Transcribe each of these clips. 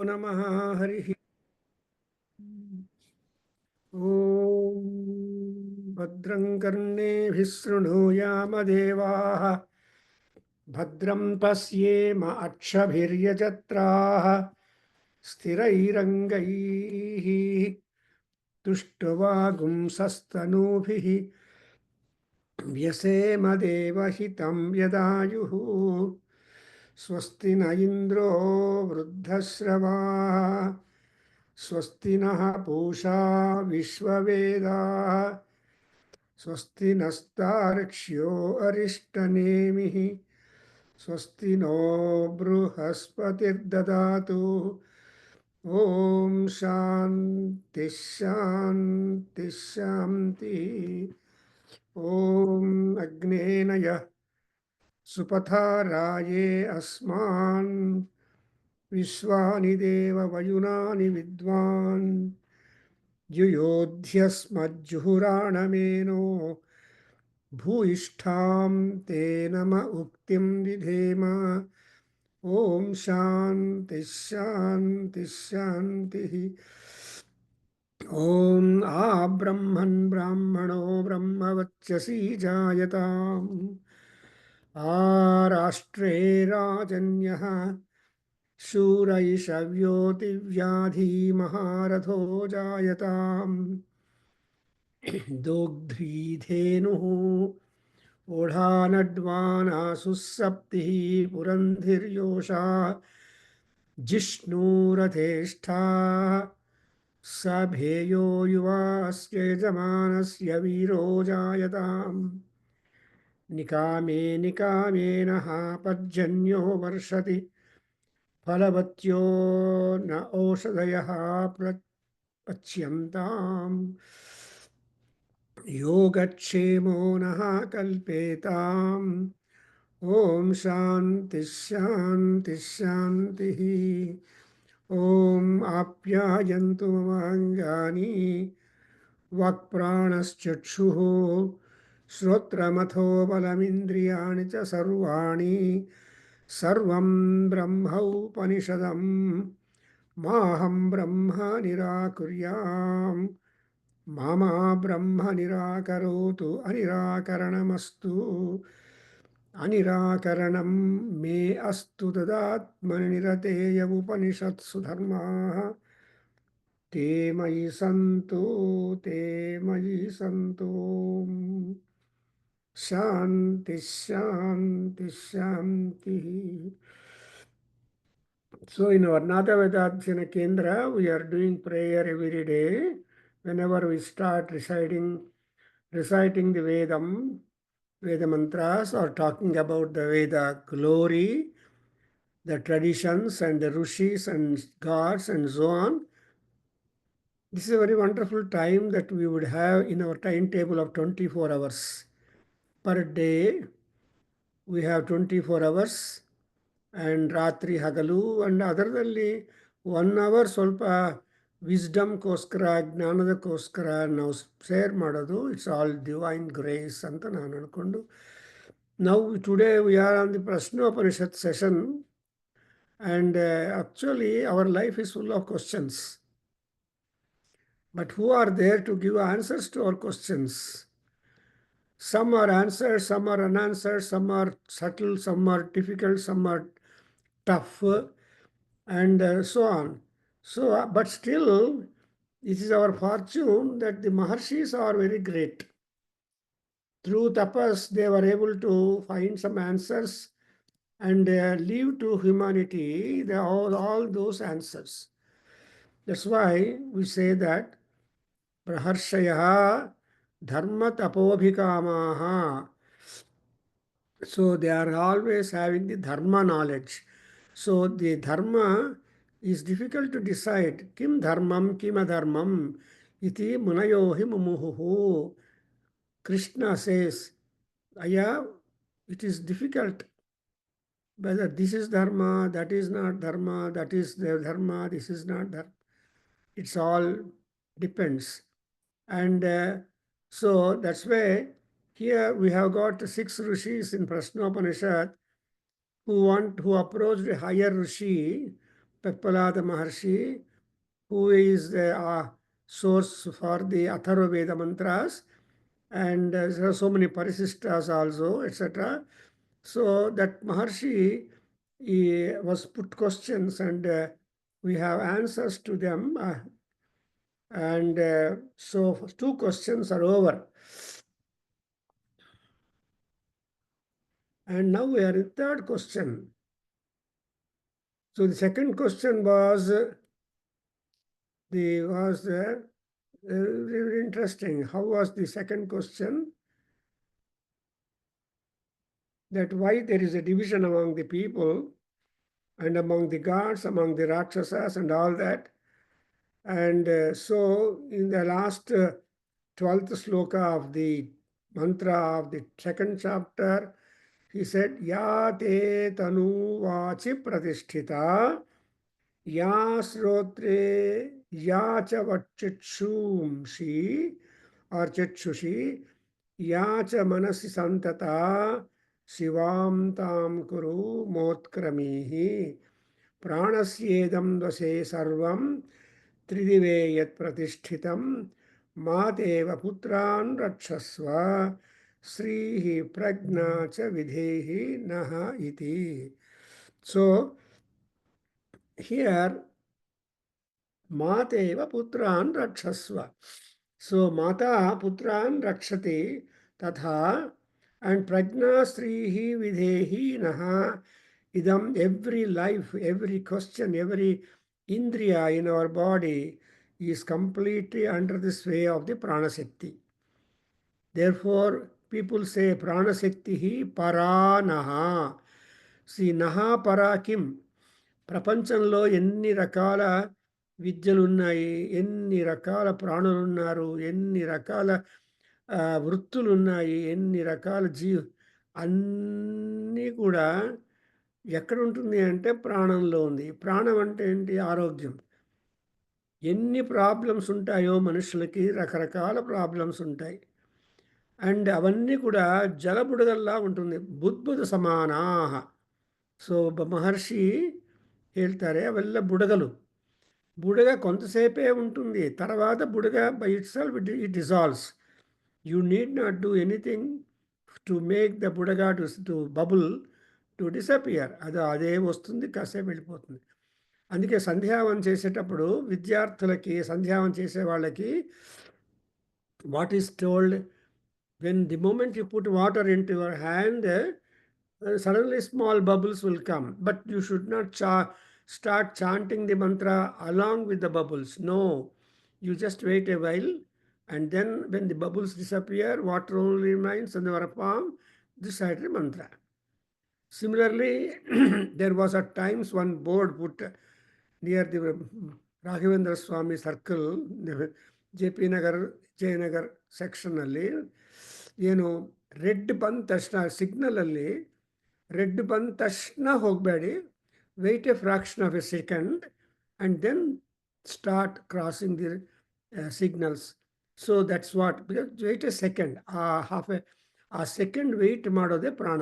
नमः हरिः ॐ भद्रं कर्णेभिः शृणुयाम देवाः भद्रं पश्येम अक्षभिर्यजत्राः स्थिरैरङ्गैः तुष्टुवागुंसस्तनूभिः व्यसेम देवहितं यदायुः स्वस्ति न इन्द्रो वृद्धश्रवाः स्वस्ति नः पूषा विश्ववेदाः स्वस्ति नस्तार्क्ष्यो अरिष्टनेमिः स्वस्ति नो बृहस्पतिर्ददातु ॐ शान्ति शान्ति शान्तिः ॐ अग्नेन यः सुपथा राये अस्मान् विश्वानि देव वयुनानि विद्वान् युयोध्यस्मज्जुहुराणमेनो भूयिष्ठां ते नम उक्तिं विधेम ॐ शान्ति शान्ति शान्तिः ॐ आब्रह्मन् ब्राह्मणो ब्रह्मवच्चसी जायताम् आराष्ट्रे राजन्यः शूरैषव्योतिव्याधीमहारथो जायताम् दोग्ध्रीधेनुः ओढानड्वानासुःसप्तिः पुरन्धिर्योषा जिष्णुरथेष्ठा सभेयो युवास्य यजमानस्य वीरो जायताम् निकामे निकामेनः पर्जन्यो वर्षति फलवत्यो न ओषधयः प्रपच्यन्ताम् योगक्षेमो नः कल्पेताम् ॐ शान्ति शान्ति शान्तिः ॐ आप्यायन्तु ममाङ्गानि वाक्प्राणश्चक्षुः श्रोत्रमथो बलमिन्द्रियाणि च सर्वाणि सर्वं ब्रह्मोपनिषदं माहं ब्रह्म निराकुर्याम् मामा ब्रह्म निराकरोतु अनिराकरणमस्तु अनिराकरणं मे अस्तु तदात्मनिरतेय उपनिषत्सु धर्माः ते मयि सन्तु ते मयि सन्तु शान्ति शान्ति शान्तिः. So in our Nada Vedadhyana Kendra, we are doing prayer every day. Whenever we start reciting the Veda mantras, or talking about the Veda glory, the traditions and the rishis and gods and so on. This is a very wonderful time that we would have in our timetable of 24 hours. Per day, we have 24 hours and Ratri Hagalu and ಅದರಲ್ಲಿ 1 hour ಸ್ವಲ್ಪ ವಿಸ್ಡಮ್ಗೋಸ್ಕರ ಜ್ಞಾನದಕ್ಕೋಸ್ಕರ ನಾವು share ಮಾಡೋದು. It's all divine grace ಅಂತ ನಾನು ಅನ್ಕೊಂಡು ನಾವು today we are on the Prashnopanishad session and actually our life is full of questions, but who are there to give answers to our questions? Some are answered, some are unanswered, some are subtle, some are difficult, some are tough, and so on. So, but still, it is our fortune that the Maharshis are very great. Through tapas, they were able to find some answers and leave to humanity all those answers. That's why we say that praharshaya dharma tapobhikamaha. So they are always having the dharma knowledge. So the dharma is difficult to decide. Kim dharmam, kim adharmam, iti munayohi mumuhuhu. Krishna says, Aya, it is difficult whether this is dharma, that is not dharma, that is the dharma, this is not dharma. It's all depends. And so that's why here we have got 6 rishis in Prashnopanishad who approached a higher rishi Peppalada Maharshi, who is the source for the Atharva Veda mantras, and there are so many Parisishtas also, etc. So that Maharshi, he was put questions, and we have answers to them. And so two questions are over. And now we are in third question. So the second question was very interesting. How was the second question? That why there is a division among the people and among the gods, among the Rakshasas and all that. And so in the last 12th sloka of the mantra of the second chapter, he said, Ya te tanu vachi pratisthita, ya srotre ya cha vachitshumshi or chakshushi, या च मनसि सन्तता शिवां तां कुरु मोत्क्रमीः प्राणस्येदं वशे सर्वं त्रिदिवे यत्प्रतिष्ठितं मातेव पुत्रान् रक्षस्व श्रीः प्रज्ञा च विधेहि नः इति. So here Mateva putran rakshasva. So Mata putran rakshati tatha, and prajna srihi videhi naha. Idam, every life, every question, every indriya in our body is completely under the sway of the pranashakti. Therefore, people say pranashakti para naha. See, naha para kim? ప్రపంచంలో ఎన్ని రకాల విద్యలు ఉన్నాయి, ఎన్ని రకాల ప్రాణులు ఉన్నారు, ఎన్ని రకాల వృత్తులు ఉన్నాయి, ఎన్ని రకాల అన్నీ కూడా ఎక్కడ ఉంటుంది అంటే ప్రాణంలో ఉంది. ప్రాణం అంటే ఏంటి? ఆరోగ్యం. ఎన్ని ప్రాబ్లమ్స్ ఉంటాయో మనుషులకి, రకరకాల ప్రాబ్లమ్స్ ఉంటాయి. అండ్ అవన్నీ కూడా జలబుడగల్లా ఉంటుంది. బుద్బుద సమానాహ. సో మహర్షి ಹೇಳ್ತಾರೆ ಅವೆಲ್ಲ ಬುಡಗಲು. ಬುಡಗ కొంతసేపే ఉంటుంది, తర్వాత బుడగ by it self it dissolves. You need not do anything to make the బుడగ టు బబుల్ టు డిసపియర్. అదే వస్తుంది, కాసేపు వెళ్ళిపోతుంది. అందుకే సంధ్యావం చేసేటప్పుడు విద్యార్థులకి, సంధ్యావం చేసే వాళ్ళకి what is told, when the moment you put water into your hand, suddenly small bubbles will come, but you should not start chanting the mantra along with the bubbles. No, you just wait a while, and then when the bubbles disappear, water only remains in your palm. This is the mantra. Similarly, there was at times one board put near the Raghavendra Swami circle, JP Nagar, Jayanagar section ಅಲ್ಲಿ ಏನು red ಬಂದ ತಕ್ಷಣ signal ಅಲ್ಲಿ red ಬಂದ ತಕ್ಷಣ ಹೋಗಬೇಡಿ, wait a fraction of a second and then start crossing the signals. So that's what, because wait a second, ಆ second wait ಮಾಡೋದೇ ಪ್ರಾಣ.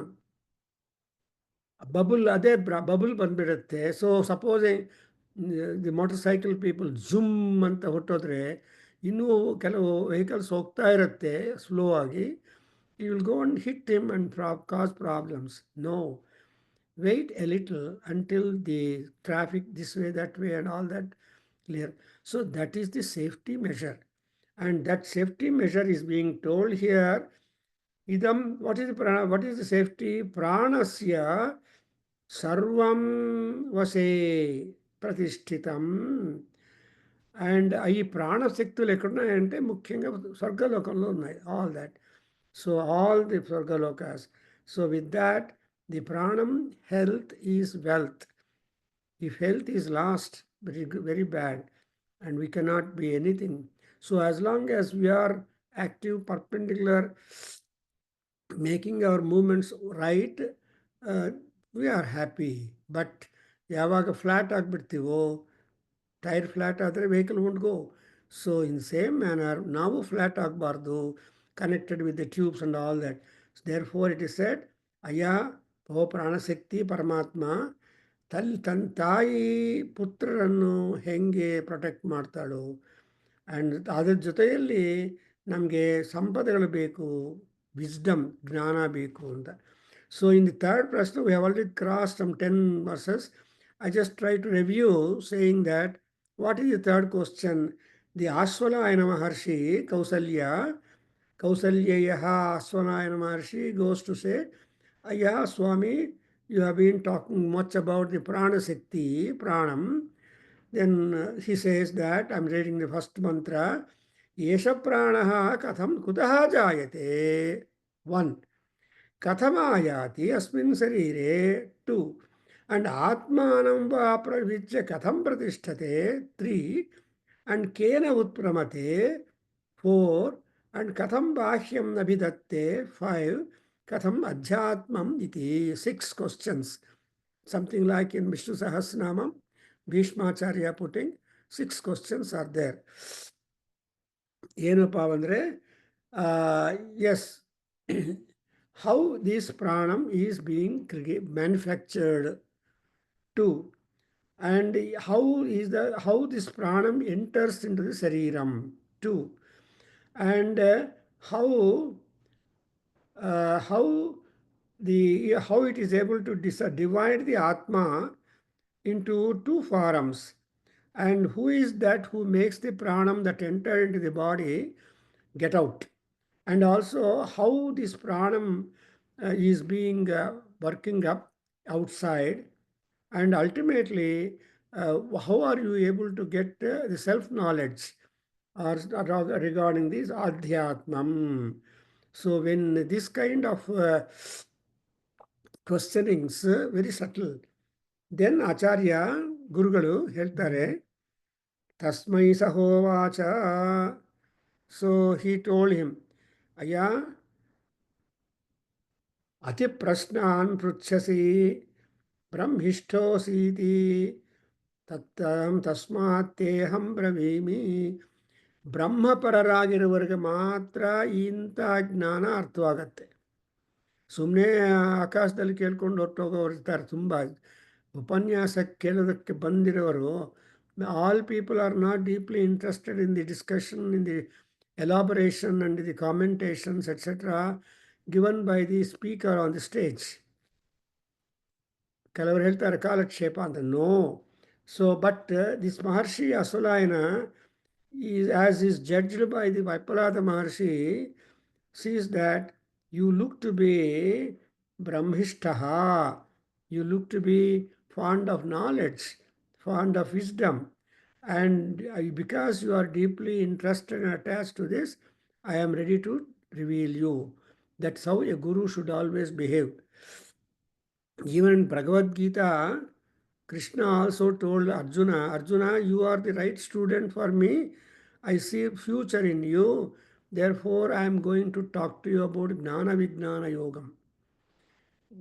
ಬಬುಲ್ ಅದೇ ಬಬುಲ್ ಬಂದ್ಬಿಡುತ್ತೆ. So supposing the motorcycle people ಜುಮ್ ಅಂತ ಹೊಟ್ಟೋದ್ರೆ ಇನ್ನೂ ಕೆಲವು ವೆಹಿಕಲ್ಸ್ ಹೋಗ್ತಾ ಇರುತ್ತೆ ಸ್ಲೋ ಆಗಿ, you will go and hit him and cause problems. No, wait a little until the traffic this way, that way, and all that clear. So that is the safety measure, and that safety measure is being told here. Idam, what is the safety? Pranasya sarvam vase pratishthitam. And ఈ ప్రాణశక్తులు ఎక్కడున్నాయంటే ముఖ్యంగా స్వర్గలోకంలో ఉన్నాయి. All that. So all the Svargalokas. So with that, the pranam, health is wealth. If health is lost, very, very bad, and we cannot be anything. So as long as we are active, perpendicular, making our movements right, we are happy. But ಯಾವಾಗ flat ಆಗಿಬಿಡ್ತೀವೋ, tyre flat ಆದರೆ vehicle won't go. So in same manner, ನಾವು flat ಆಗಬಾರ್ದು, connected with the tubes and all that. So therefore it is said, Aya, O Pranashakti Paramatma, ತಾಯಿ ಪುತ್ರರನ್ನು ಹೆಂಗೆ protect ಮಾಡ್ತಾಳೋ, and ಅದ್ರ ಜೊತೆಯಲ್ಲಿ ನಮಗೆ ಸಂಪದಗಳು ಬೇಕು, ವಿಸ್ಡಮ್ ಜ್ಞಾನ ಬೇಕು ಅಂತ. ಸೊ ಇನ್ ದಿ ಥರ್ಡ್ ಪ್ರಶ್ನೆ we have already cross some 10 verses. I just try to review saying that what is the third question? The Ashwalayana Maharshi, Kausalyeyaha Ashwalayana Maharshi goes to say, yeah, Swami, you have been talking much about the Prana Shakti, Pranam. Then he says that, I'm reading the first mantra, Yesha Pranaha Katham Kutaha Jayate. 1. Kathamayati Asmin Sarire. 2. And Atmanam va pravijya Katham Pratishthate. 3. And Kena Utpramate. 4. And Katham Bahyam Nabhidatte. 5. Katham Adhyatmam iti. 6 questions. Something like in Vishnu Sahasranamam, Bhishmacharya putting 6 questions are there. ಏನಪ್ಪ ಅಂದರೆ yes, how this pranam is being manufactured. 2. And how this pranam enters into the sariram. 2. And how it is able to divide the atma into 2 forms. And who is that who makes the pranam that enter into the body get out? And also how this pranam is being working up outside. And ultimately, how are you able to get the self-knowledge regarding this adhyatmam? So when this kind of questionings, very subtle, then Acharya, Gurugalu, ಹೇಳ್ತಾರೆ ತಸ್ಮೈ ಸಹೋವಾಚ. So he told him, Aya, ಅತಿ ಪ್ರಶ್ನಾನ್ ಪೃಚ್ಛಸಿ ಬ್ರಹ್ಮಿಷ್ಠೋಸೀತಿ ತಸ್ಮಾತ್ತೇಹಂ ಬ್ರವೀಮಿ. ಬ್ರಹ್ಮಪರರಾಗಿರುವವರಿಗೆ ಮಾತ್ರ ಇಂಥ ಜ್ಞಾನ ಅರ್ಥವಾಗತ್ತೆ. ಸುಮ್ಮನೆ ಆಕಾಶದಲ್ಲಿ ಕೇಳ್ಕೊಂಡು ಹೊರಟೋಗೋರು ಇರ್ತಾರೆ ತುಂಬ. ಉಪನ್ಯಾಸ ಕೇಳೋದಕ್ಕೆ ಬಂದಿರೋರು, all people are not deeply interested in the discussion, in the elaboration and the commentations, etc. given by the speaker on the stage. ಕೆಲವರು ಹೇಳ್ತಾರೆ ಕಾಲಕ್ಷೇಪ ಅಂತ. No. So but this Maharshi Ashvalayana as is judged by the Vaipalada Maharshi, sees that you look to be brahmishtaha, you look to be fond of knowledge, fond of wisdom, and because you are deeply interested and attached to this, I am ready to reveal you. That's how a guru should always behave. Even in Bhagavad Gita, Krishna also told Arjuna, Arjuna, you are the right student for me. I see future in you. Therefore, I am going to talk to you about Gnana Vijnana Yogam.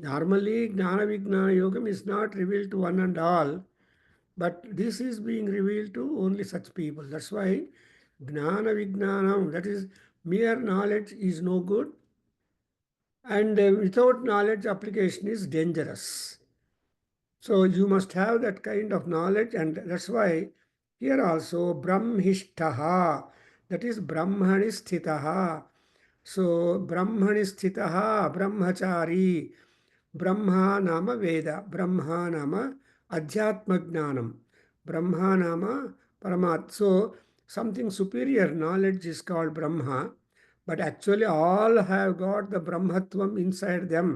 Normally, Gnana Vijnana Yogam is not revealed to one and all, but this is being revealed to only such people. That's why Gnana Vijnanam, that is mere knowledge, is no good. And without knowledge, application is dangerous. So you must have that kind of knowledge, and that's why here also brahmishtaha, that is brahmani sthitaha. So brahmani sthitaha, brahmachari, brahma nama veda, brahma nama adhyatma gnanam, brahma nama paramat. So something superior knowledge is called brahma, but actually all have got the brahmatvam inside them.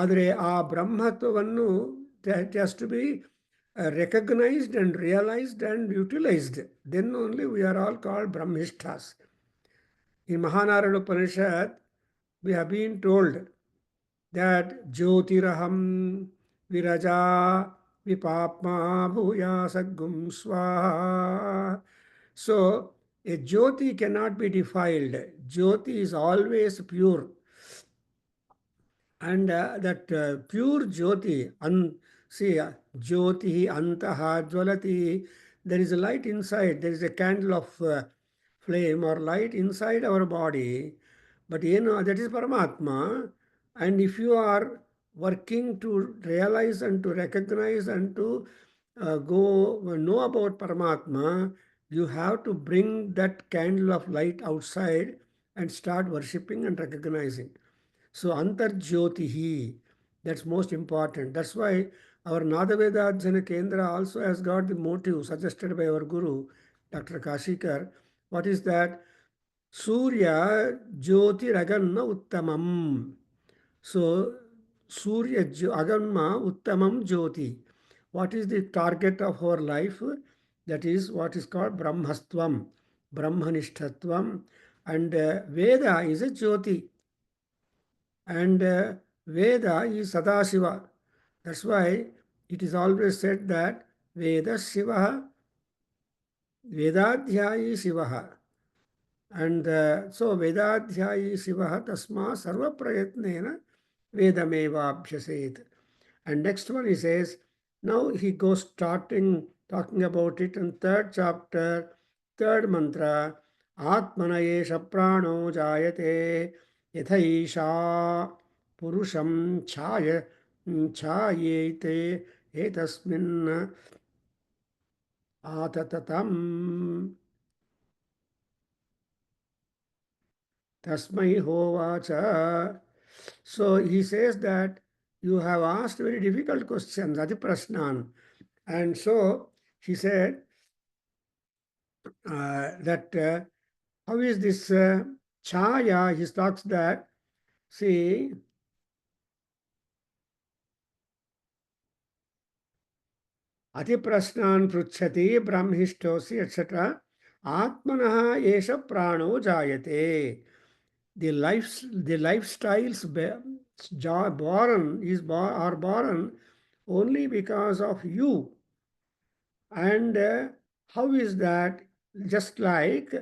ಆದರೆ ಆ ಬ್ರಹ್ಮತ್ವವನ್ನು it has to be recognized and realized and utilized. Then only we are all called Brahmishthas. In Mahanarada Upanishad, we have been told that Jyotiraham Viraja Vipapma Bhuya Sadgum Swaha. So, a Jyoti cannot be defiled. Jyoti is always pure. And that pure Jyoti, see, Jyoti Antaha Jwalati, there is a light inside, there is a candle of flame or light inside our body, but that is Paramatma. And if you are working to realize and to recognize and to go know about Paramatma, you have to bring that candle of light outside and start worshipping and recognizing. So Antarjyotihi, that's most important. That's why our Nadaveda Adhyana Kendra also has got the motive suggested by our Guru, Dr. Kashikar. What is that? Surya Jyoti Raganna Uttamam. So Surya Aganma Uttamam Jyoti. What is the target of our life? That is what is called Brahmastvam, Brahmanishtatvam, and Veda is a Jyoti, and Veda is Sadashiva. That's why it is always said that Veda Shiva, Vedadhyayi Shiva. And so Vedadhyayi Shiva Tasma Sarva Prayatnena Vedameva Abhyaset. And next one he says, now he goes starting talking about it in third chapter, third mantra, Atmana Esha Prano Jayate Yathaisha Purusham Chayete Etasmin Atatatam Tasmai Hovacha. So he says that you have asked very difficult questions, Adi Prashnan. And so he said that how is this chaya? He talks that, see, Ati Prashnan Pruchati, Brahmishtosi, etc. Atmanaha Esha Prano Jayate. The lifestyles are born only because of you. And how is that? Just like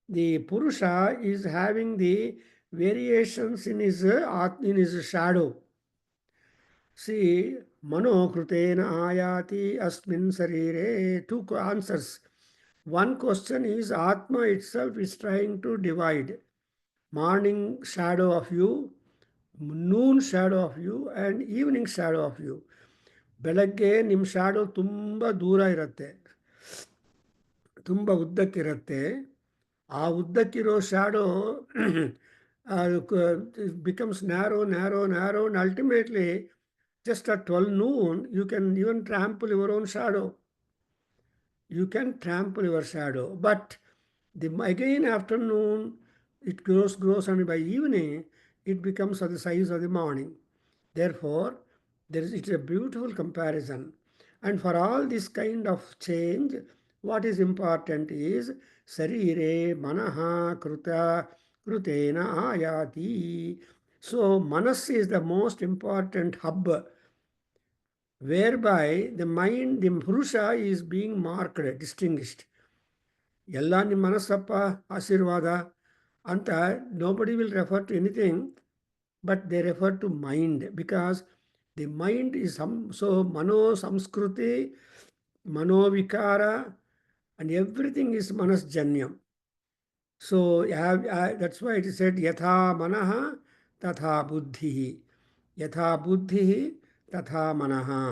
the Purusha is having the variations in his shadow. See, Mano Krutena Ayati Asmin Sarire. Two answers. One question is Atma itself is trying to divide morning shadow of you, noon shadow of you, and evening shadow of you. ಬೆಳಗ್ಗೆ ನಿಮ್ಮ shadow ತುಂಬ ದೂರ ಇರುತ್ತೆ, ತುಂಬ ಉದ್ದಕ್ಕಿರುತ್ತೆ. ಆ ಉದ್ದಕ್ಕಿರೋ shadow becomes narrow, narrow, narrow, and ultimately just at 12 noon you can even trample your own shadow. You can trample your shadow, but again afternoon it grows, and by evening it becomes of the size of the morning. Therefore, it's a beautiful comparison. And for all this kind of change, what is important is Sarire Manaha Krutena Ayati. So, Manas is the most important hub whereby the mind, the Purusha is being marked, distinguished. ಎಲ್ಲ ನಿಮ್ಮ ಮನಸ್ಸಪ್ಪ ಆಶೀರ್ವಾದ ಅಂತ nobody will refer to anything, but they refer to mind, because the mind is so mano samskruti, mano vikara, and everything is manasjanyam. So that's why it is said yatha manaha tatha buddhi, yatha buddhi tatha manaha.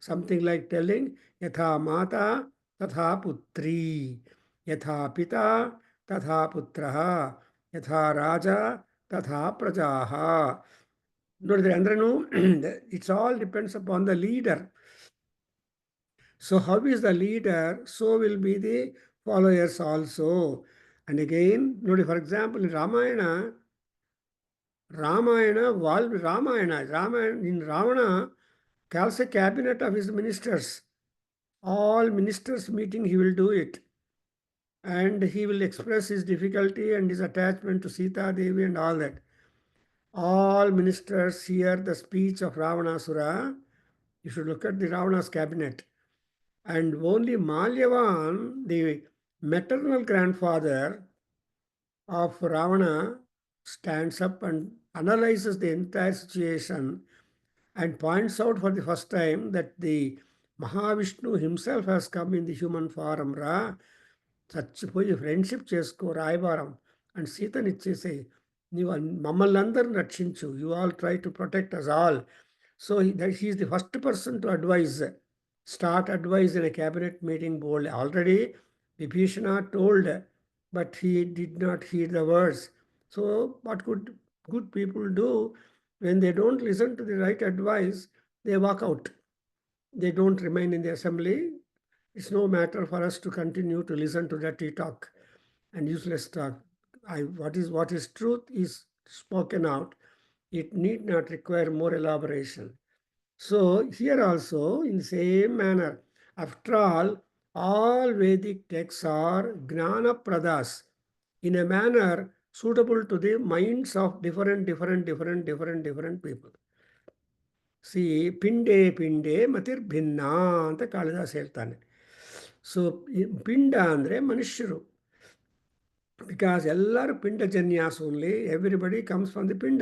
Something like telling yatha mata tatha putri, yatha pita tatha putraha, yatha raja tatha prajaha. ನೋಡಿದ್ರೆ ಅಂದ್ರೂ it's all depends upon the leader. So how is the leader, so will be the followers also. And again ನೋಡಿ, for example in Ramayana in Ravana calls a cabinet of his ministers. All ministers meeting, he will do it. And he will express his difficulty and his attachment to Sita Devi and all that. All ministers hear the speech of Ravanasura. You should look at the Ravana's cabinet. And only Malyavan, the maternal grandfather of Ravana, stands up and analyzes the entire situation and points out for the first time that the Mahavishnu himself has come in the human form. చచ్చిపోయి friendship చేసుకో రాయబారం and సీతనిచ్చేసి నీవు మమ్మల్ని అందరిని రక్షించు, you all try to protect us all. So he is the first person to start advise in a cabinet meeting bold. Already Vibhishana told, but he did not heed the words. So what could good people do when they don't listen to the right advice? They walk out. They don't remain in the assembly. It's no matter for us to continue to listen to dirty talk and useless talk. What is truth is spoken out. It need not require more elaboration. So here also, in the same manner, after all Vedic texts are Gnana Pradas in a manner suitable to the minds of different people. See ಪಿಂಡೇ ಪಿಂಡೇ ಮತಿರ್ಭಿನ್ನ ಅಂತ ಕಾಳಿದಾಸ ಹೇಳ್ತಾನೆ. So ಪಿಂಡ ಅಂದರೆ ಮನುಷ್ಯರು, because ಎಲ್ಲರೂ ಪಿಂಡಜನ್ಯಾಸು only, everybody comes from the pinda.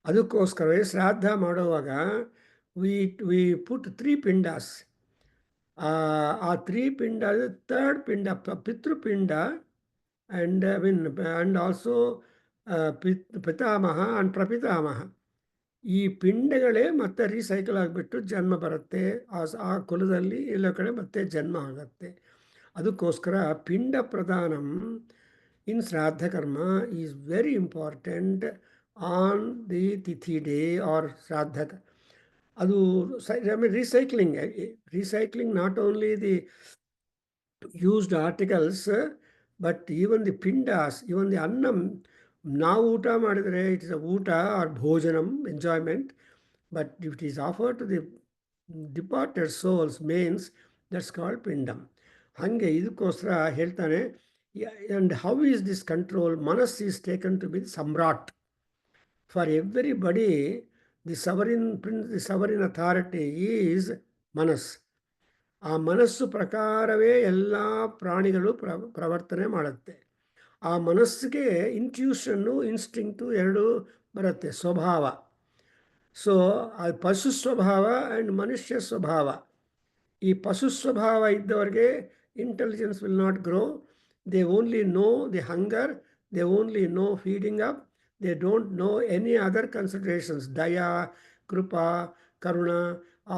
ಅದಕ್ಕೋಸ್ಕರವೇ ಶ್ರಾದ್ದ ಮಾಡುವಾಗ ವಿ ವಿ ಪುಟ್ 3 ಪಿಂಡಾಸ್. ಆ 3 ಪಿಂಡ, ಥರ್ಡ್ ಪಿಂಡ ಪಿತೃಪಿಂಡ ಅಂಡ್ ಆಲ್ಸೋ ಪಿತಾಮಹ ಅಂಡ್ ಪ್ರಪಿತಾಮಹ. ಈ ಪಿಂಡಗಳೇ ಮತ್ತೆ ರೀಸೈಕಲ್ ಆಗಿಬಿಟ್ಟು ಜನ್ಮ ಬರುತ್ತೆ. ಆ ಕುಲದಲ್ಲಿ ಎಲ್ಲೋ ಕಡೆ ಮತ್ತೆ ಜನ್ಮ ಆಗುತ್ತೆ. ಅದಕ್ಕೋಸ್ಕರ ಪಿಂಡ ಪ್ರದಾನಂ ಇನ್ ಶ್ರಾದ್ದ ಕರ್ಮ is very important on the ತಿಥಿ ಡೇ ಆರ್ ಶ್ರಾದ್ದ. ಅದು recycling not only the used articles, but even the pindas, even the annam. ನಾವು ಊಟ ಮಾಡಿದರೆ it is a oota or bhojanam, enjoyment. But if it is offer to the departed souls means, that's called pindam. ಹಾಗೆ ಇದಕ್ಕೋಸ್ಕರ ಹೇಳ್ತಾನೆ. And how is this control? Manas is taken to be samrat for everybody. The sovereign authority is manas. ಆ ಮನಸ್ಸು ಪ್ರಕಾರವೇ ಎಲ್ಲ ಪ್ರಾಣಿಗಳು ಪ್ರವರ್ತನೆ ಮಾಡುತ್ತೆ. ಆ ಮನಸ್ಸಿಗೆ ಇಂಟ್ಯೂಷನ್ನು, ಇನ್ಸ್ಟಿಂಕ್ಟು ಎರಡೂ ಬರುತ್ತೆ, ಸ್ವಭಾವ. ಸೊ ಆ ಪಶು ಸ್ವಭಾವ ಆ್ಯಂಡ್ ಮನುಷ್ಯ ಸ್ವಭಾವ. ಈ ಪಶು ಸ್ವಭಾವ ಇದ್ದವರಿಗೆ intelligence will not grow. They only know the hunger, they only know feeding up, they don't know any other considerations. ದಯಾ, ಕೃಪಾ, ಕರುಣ,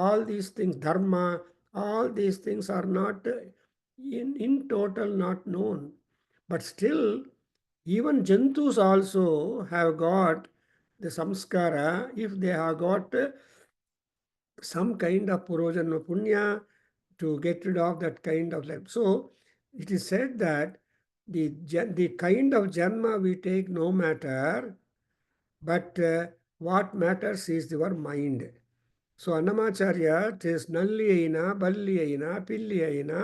ಆಲ್ ದೀಸ್ ಥಿಂಗ್ಸ್, ಧರ್ಮ, all these things are not in total not known. But still, even jantus also have got the samskara if they have got some kind of purojanma punya to get rid of that kind of life. So it is said that the kind of janma we take no matter, but what matters is your mind. So Annamacharya నల్లి అయినా, బల్లి అయినా, పిల్లి అయినా,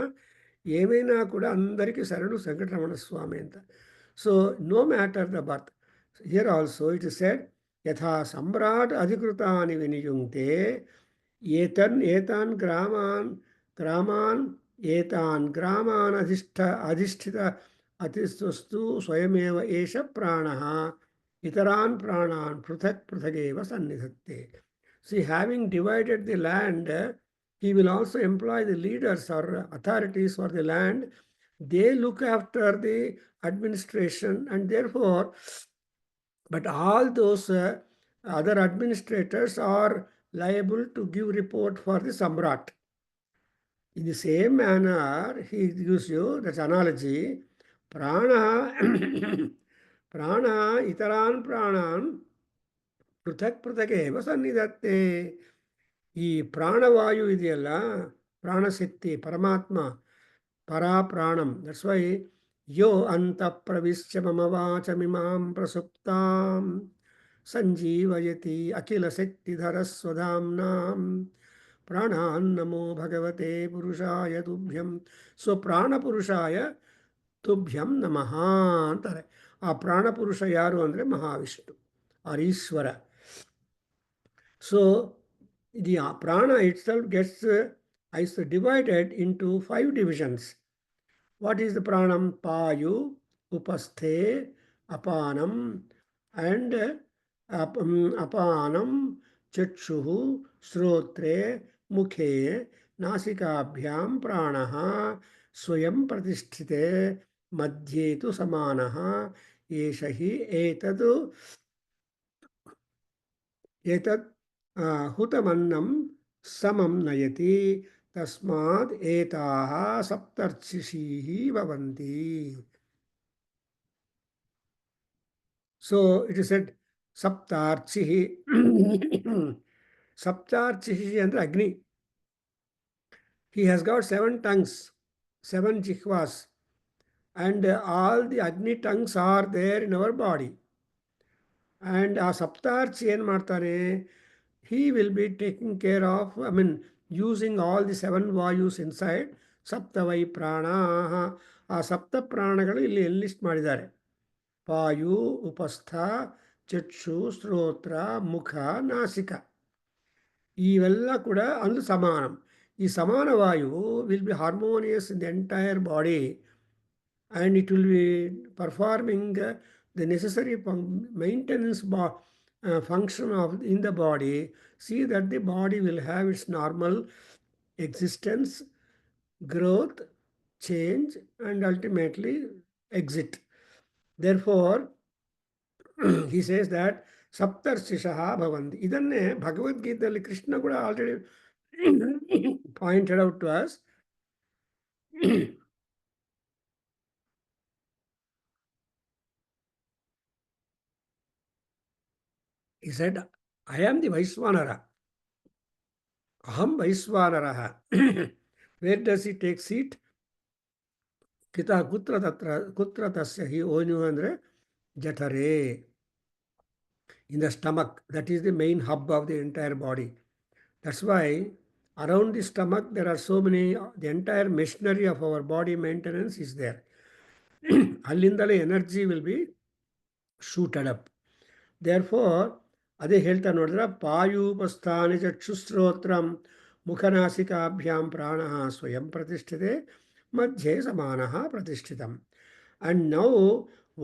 ఏమైనా కూడా అందరికీ శరణు వెంకటరమణ స్వామి అంత. So no matter the birth. Here also it is said, యథా సమ్రాట్ అధికృతాని వినియుంక్తే ఏతాన్ గ్రామాన్ అధిష్ఠిత అతిస్తు స్వయమేవ ఏష ప్రాణః ఇతరాన్ ప్రాణాన్ పృథక్ పృథగేవ సన్నిధత్తే. See, having divided the land, he will also employ the leaders or authorities for the land. They look after the administration, and therefore, but all those other administrators are liable to give report for the Samrat. In the same manner, he gives you that analogy. Prana, prana, itaran pranan, ಪೃಥಕ್ ಪೃಥಗೇವ ಸನ್ನಿಧತ್ತೆ. ಈ ಪ್ರಾಣವಾಯು ಇದೆಯಲ್ಲ, ಪ್ರಾಣಶಕ್ತಿ, ಪರಮಾತ್ಮ, ಪರಾಪ್ರಾಣಂ. That's why ಯೋ ಅಂತ ಪ್ರವಿಶ್ಯ ಮಮ ವಾಚಮಿಮಾಂ ಪ್ರಸುಪ್ತಾಂ ಸಂಜೀವಯತಿ ಅಖಿಲ ಶಕ್ತಿಧರ ಸ್ವಧಾಮ್ನಾಂ ಪ್ರಾಣಾನ್ನಮೋ ಭಗವತೆ ಪುರುಷಾಯ ತುಭ್ಯಂ. So ಪ್ರಾಣಪುರುಷಾಯ ತುಭ್ಯಂ ನಮಃ ಅಂತಾರೆ. ಆ ಪ್ರಾಣಪುರುಷ ಯಾರು ಅಂದರೆ Mahavishnu or Ishwara. So the prana itself gets divided into 5 divisions. What is the pranam? Payu, upasthe, apanam, and apanam, chakshuhu, srotre, mukhe, nasikabhyam pranaha, swayam pratisthite, madhye tu samanaha, esha hi etad ಹುತಮನ್ನಂ ಸಮಂ ನಯತಿ ತಸ್ಮಾದ್ ಏತಾಹ ಸಪ್ತರ್ಷಿಷೀಃ ಭವಂತಿ. So it is said saptarchih. ಸಪ್ತಾರ್ಚಿಃ ಅಂದರೆ ಅಗ್ನಿ. He has got 7 tongues, 7 jihvas, and all the Agni tongues are there in our body. And ಆ ಸಪ್ತಾರ್ಚಿ ಏನು ಮಾಡ್ತಾನೆ? He will be taking care of, using all the 7 vayus inside. ಸಪ್ತವೈ ಪ್ರಾಣಾಹ. ಆ ಸಪ್ತ ಪ್ರಾಣಗಳು ಇಲ್ಲಿ ಎನ್ಲಿಸ್ಟ್ ಮಾಡಿದ್ದಾರೆ. ವಾಯು, ಉಪಸ್ಥ, ಚಕ್ಷು, ಶ್ರೋತ್ರ, ಮುಖ, ನಾಸಿಕ. ಇವೆಲ್ಲ ಕೂಡ ಒಂದು ಸಮಾನಂ. ಈ ಸಮಾನ ವಾಯು will be harmonious in the entire body, and it will be performing the necessary maintenance function of in the body. See that the body will have its normal existence, growth, change, and ultimately exit. Therefore, he says that ಸಪ್ತರ್ಷಿಷಃ ಭವಂತಿ. ಇದನ್ನೇ ಭಗವದ್ಗೀತೆಯಲ್ಲಿ ಕೃಷ್ಣ ಕೂಡ already pointed out to us. He said, I am the Vaiswanara. Aham Vaiswanaraha. Where does he take seat? Kita kutra tasya hi onu andre jatare. In the stomach. That is the main hub of the entire body. That's why around the stomach there are so many, the entire machinery of our body maintenance is there. Allindale energy will be shooted up. Therefore, ಅದೇ ಹೇಳ್ತಾ ನೋಡಿದ್ರೆ ಪಾಯೂಪಸ್ಥಾನಿ ಚಕ್ಷುಶ್ರೋತ್ರಂ ಮುಖನಾಸಿಕಾಭ್ಯಾಂ ಪ್ರಾಣಃ ಸ್ವಯಂ ಪ್ರತಿಷ್ಠಿತೆ ಮಧ್ಯೆ ಸಮಾನಃ ಪ್ರತಿಷ್ಠಿತಂ. And now,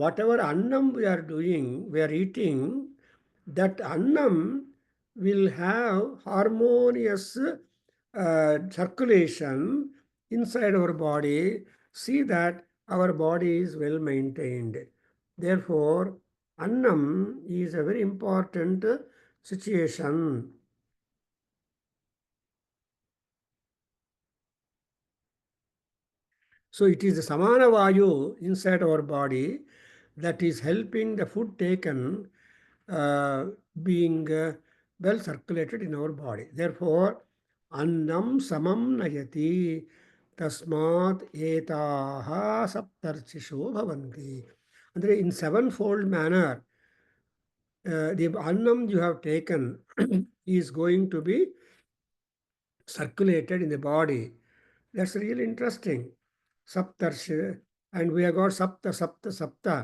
whatever annam we are doing, we are eating, that annam will have harmonious circulation inside our body. See that our body is well maintained. Therefore, annam is a very important situation. So it is the samana vayu inside our body that is helping the food taken being well circulated in our body. Therefore, annam samam nayati tasmat etaha saptarchisho bhavanti. Andre in sevenfold manner, the annam you have taken is going to be circulated in the body. That's really interesting. Saptarshi, and we have got Sapta, Sapta, Sapta.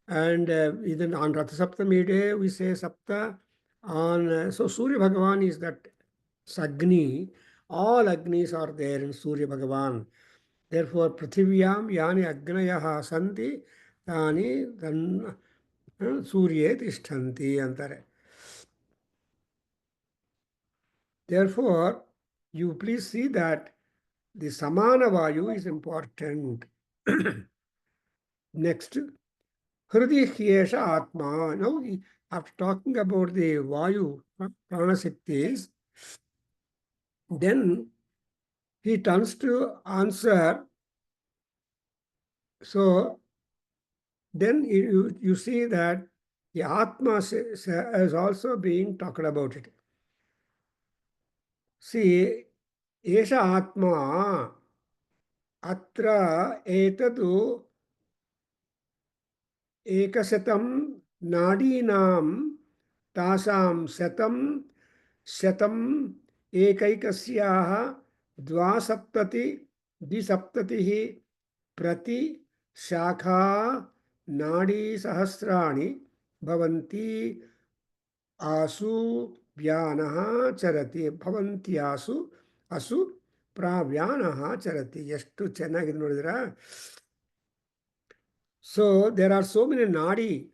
And even on Ratha Saptami day, we say Sapta. So Surya Bhagavan is that Sagni. All Agnis are there in Surya Bhagavan. Therefore, Prithiviyam Yani Agnayaha Santi Tani Tan Surye Tishtanti Antare. Therefore, you please see that the Samana Vayu is important. Next, Hridi Hyesha Atma. Now, after talking about the Vayu, Pranashaktis, then he turns to answer. So, then you see that the Atma is also being talked about it. See, Esha Atma Atra Etadu Ekasatam Nadinam Tasam Shatam Ekaikasyaha Dvasaptati Disaptatihi Prati Shakha Nadi Sahasrani Bhavanti Asu Vyanaha Charati. Bhavantiyasu Asu Pravyanaha Charati. ಎಷ್ಟು ಚೆನ್ನಾಗಿದೆ ನೋಡಿದ್ರಾ? So there are so many nadi.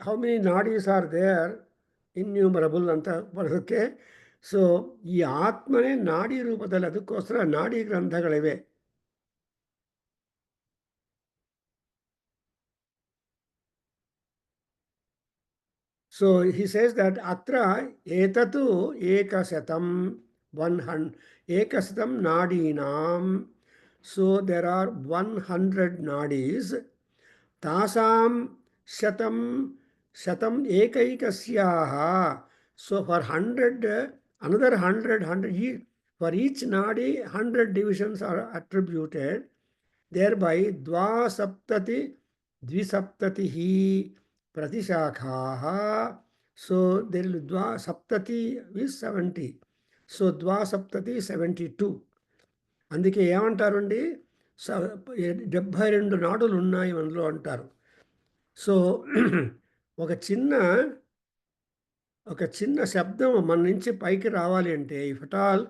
How many nadis are there? Innumerable ಅಂತ ಬರೋದಕ್ಕೆ. So ಈ ಆತ್ಮನೇ ನಾಡಿ ರೂಪದಲ್ಲಿ, ಅದಕ್ಕೋಸ್ಕರ ನಾಡಿ ಗ್ರಂಥಗಳಿವೆ. So he says that atra etatu ekasatam 100 ekasatam nadinam. So there are 100 nadis. तासां शतं शतम् एकैकस्याः. So for 100, another 100, for each nadi 100 divisions are attributed. Thereby dvasaptati dvisaptatihi pratishakhah. So there will dvasaptati is 70. So dvasaptati 72. అందుకే ఏమంటారండి, 72 నాడులు ఉన్నాయి అందులో అంటారు. So ఒక చిన్న ఒక చిన్న శబ్దం మన నుంచి పైకి రావాలి అంటే, if at all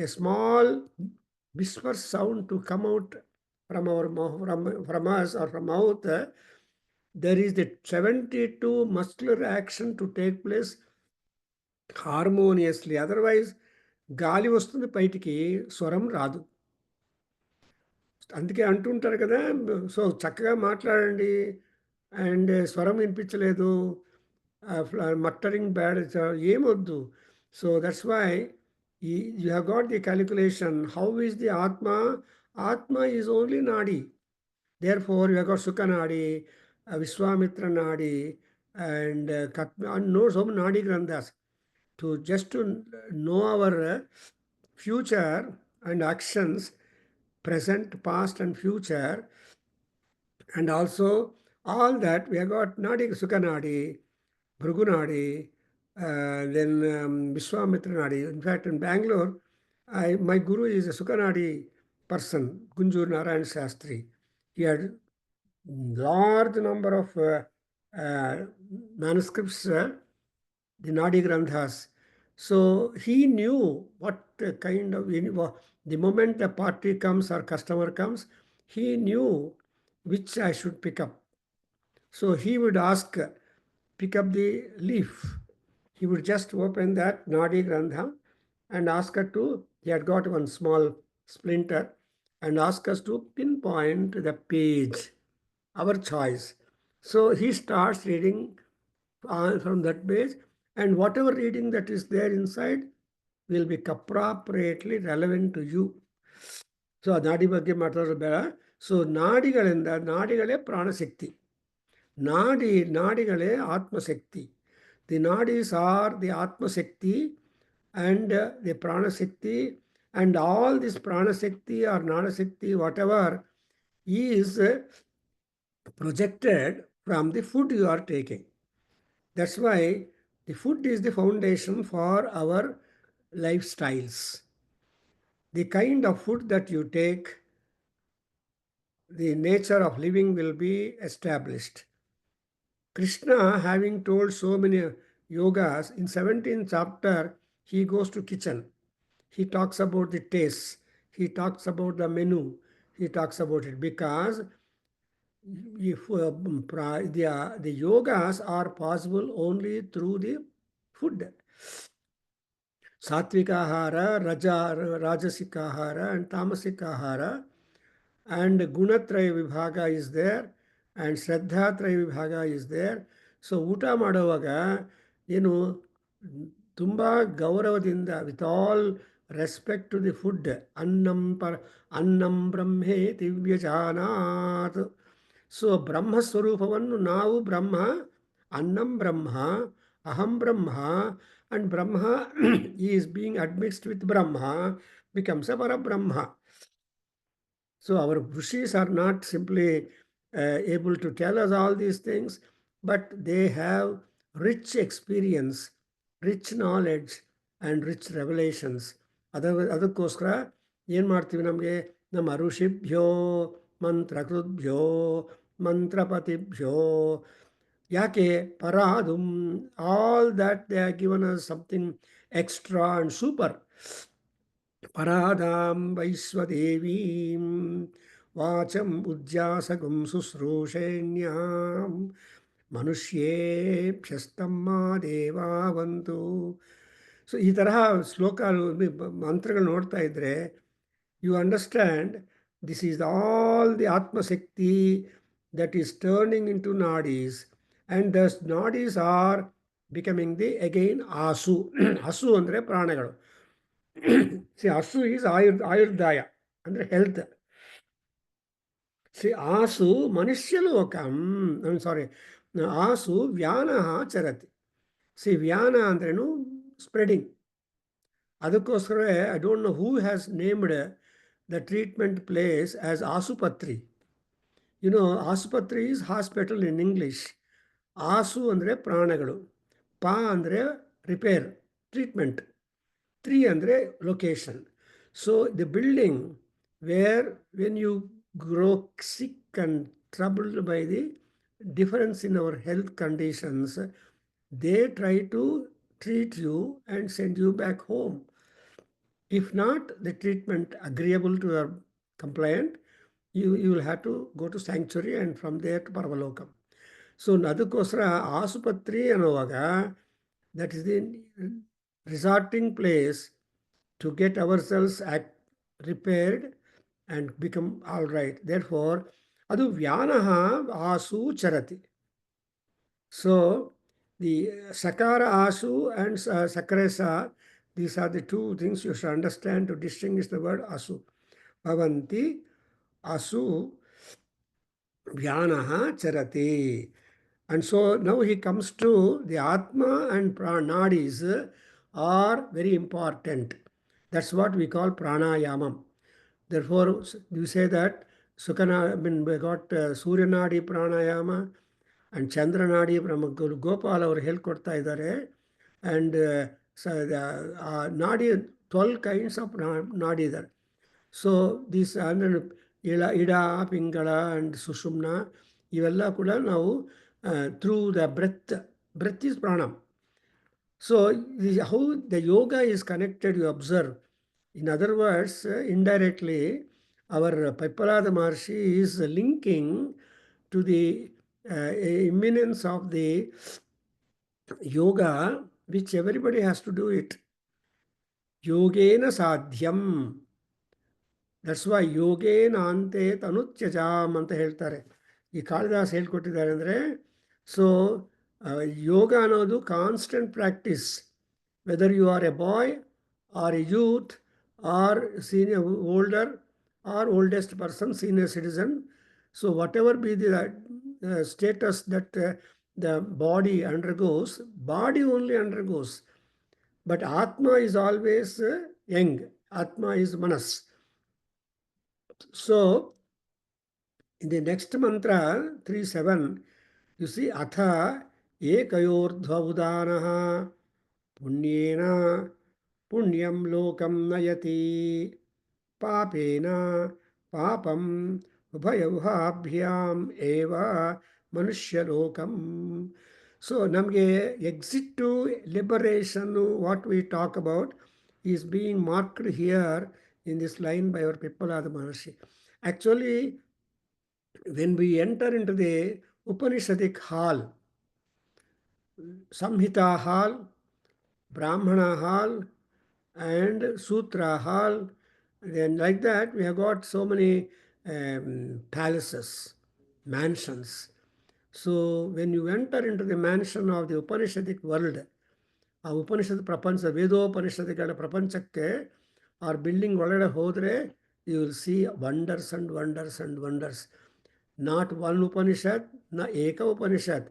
a small whisper sound to come out from our from us or from mouth, there is the 72 muscular action to take place harmoniously. Otherwise గాలి వస్తుంది బయటికి, స్వరం రాదు. అందుకే అంటుంటారు కదా, సో చక్కగా మాట్లాడండి అండ్ స్వరం వినిపించలేదు, మట్టరింగ్ బ్యాడ్, ఏమొద్దు. So that's why you have got the calculation. How is the atma? Atma is only nadi. Therefore you have got sukha nadi, Vishwamitra nadi and no so nadi granthas to just to know our future and actions, present, past and future, and also all that we have got nadi, sukha nadi, bhrugu nadi, then Vishwamitra nadi. In fact, in Bangalore, my guru is a sukha nadi person, Gunjur Narayan Shastri. He had large number of manuscripts, the nadi granthas. So he knew what kind of, the moment a party comes or customer comes, he knew which I should pick up. So he would ask, pick up the leaf. He would just open that nadi grantha and ask her to, he had got one small splinter, and ask us to pinpoint the page, our choice. So he starts reading from that page, and whatever reading that is there inside will be appropriately relevant to you. So ನಾಡಿ ಬಗ್ಗೆ ಮಾತಾಡೋದು ಬೇಡ. So ನಾಡಿಗಳೇ ಪ್ರಾಣಶಕ್ತಿ, ನಾಡಿಗಳೇ ಆತ್ಮಶಕ್ತಿ. The nadis are the atmashakti and the pranashakti, and all this pranashakti or nanashakti, whatever, is projected from the food you are taking. That's why the food is the foundation for our lifestyles. The kind of food that you take, the nature of living will be established. Krishna, having told so many yogas, in 17th chapter, he goes to kitchen. He talks about the taste. He talks about the menu. He talks about it because if the yogas are possible only through the food. Satvika ahara, rajasika ahara and tamasika ahara, and gunatraya vibhaga is there and shraddhatraya vibhaga is there. So ಊಟ ಮಾಡುವಾಗ ಏನು ತುಂಬ ಗೌರವದಿಂದ, with all respect to the food, ಅನ್ನಂ ಬ್ರಹ್ಮೇ ದಿವ್ಯಜಾನಾತ್. So ಬ್ರಹ್ಮಸ್ವರೂಪವನ್ನು ನಾವು ಬ್ರಹ್ಮ, ಅನ್ನಂ ಬ್ರಹ್ಮ, ಅಹಂ ಬ್ರಹ್ಮ, and Brahma is being admixed with Brahma, becomes a Parabrahma. So our Rishis are not simply able to tell us all these things, but they have rich experience, rich knowledge and rich revelations. ಅದಕ್ಕೋಸ್ಕರ ಏನು ಮಾಡ್ತೀವಿ, ನಮಗೆ ನಮ್ಮ ಋಷಿಭ್ಯೋ ಮಂತ್ರಕೃದ್ಭ್ಯೋ ಮಂತ್ರಪತಿಭ್ಯೋ, ಯಾಕೆ ಪರಾದುಂ, all that they have given us something extra and super. ಪರಾದಾಂ ವೈಶ್ವದೇವೀಂ ವಾಚಂ ಉಜ್ಜಾಸಗುಂ ಶುಶ್ರೂಷೇಣ್ಯಾಂ ಮನುಷ್ಯೇಭ್ಯಸ್ತಮ್ಮ ದೇವಾವಂತು. ಸೊ ಈ ತರಹ ಶ್ಲೋಕಾಲು, ಮಂತ್ರಗಳು ನೋಡ್ತಾ ಇದ್ದರೆ you understand this is all the Atma Shakti that is turning into nadis, and those nadis are becoming the again asu. Asu ಅಂದರೆ ಪ್ರಾಣಗಳು. ಸಿ ಅಸು ಈಸ್ ಆಯುರ್ದಾಯ ಅಂದರೆ ಹೆಲ್ತ್. ಸಿ ಆಸು ಮನುಷ್ಯಲೋಕ, ಸಾರಿ, ಆಸು ವ್ಯಾನ ಚರತಿ. ಸಿ ವ್ಯಾನ ಅಂದ್ರೇನು ಸ್ಪ್ರೆಡಿಂಗ್. ಅದಕ್ಕೋಸ್ಕರವೇ I don't know who has named the treatment place as asupatri. Aspatre is hospital in English. ಆಸು ಅಂದರೆ ಪ್ರಾಣಗಳು, ಪಾ ಅಂದರೆ ರಿಪೇರ್, ಟ್ರೀಟ್ಮೆಂಟ್, ತ್ರೀ ಅಂದರೆ location. So the building where when you grow sick and troubled by the difference in our health conditions, they try to treat you and send you back home. If not the treatment agreeable to your compliant, you will have to go to sanctuary and from there to Paravalokam. So ಅದಕ್ಕೋಸ್ಕರ ಆಸುಪತ್ರಿ ಅನ್ನುವಾಗ that is the resorting place to get our cells repaired and become all right. Therefore, adu vyanaha asu charati. So, the sakara asu and sakaresa, these are the two things you should understand to distinguish the word asu. Bhavanti asu vyanaha charati. And so now he comes to the atma and pranadis are very important. That's what we call pranayamam. Therefore, you say that we got Surya Nadi Pranayama and Chandra Nadi from Gopal ಅವರು ಹೇಳ್ಕೊಡ್ತಾ ಇದ್ದಾರೆ. And Nadi, 12 kinds of Nadi there. So these Ida, Pingala and Sushumna, ಇವೆಲ್ಲ ಕೂಡ ನಾವು through the breath is pranam. So how the yoga is connected, you observe. In other words, indirectly, our Paipalada Maharshi is linking to the imminence of the yoga, which everybody has to do it. Yogena sadhyam. That's why yogena ante tanutyajam anta ಹೇಳ್ತಾರೆ. ಈ ಕಾಳಿದಾಸ್ ಹೇಳ್ಕೊಟ್ಟಿದ್ದಾರೆ ಅಂದರೆ, ಸೊ ಯೋಗ ಅನ್ನೋದು constant practice. Whether you are a boy or a youth or senior, older or oldest person, senior citizen. So whatever be the status that the body undergoes, body only undergoes. But Atma is always young. Atma is Manas. So in the next mantra, 3-7, you see, Atha ekayordhva udanaha punyena punyam lokam nayati papena papam ubhayavhabhyam eva manushya lokam. So namge exit to liberation, what we talk about, is being marked here in this line by our Pippalada Maharshi. Actually, when we enter into the Upanishadic hall, Samhita hall, Brahmana hall, and Sutra hall, then like that we have got so many palaces, mansions. So when you enter into the mansion of the Upanishadic world, ಆ ಉಪನಿಷತ್ ಪ್ರಪಂಚ, ವೇದೋಪನಿಷತ್ಗಳ ಪ್ರಪಂಚಕ್ಕೆ ಆ building ಒಳಗಡೆ ಹೋದರೆ you will see wonders and wonders and wonders. Not one Upanishad, ನ ಏಕ Upanishad.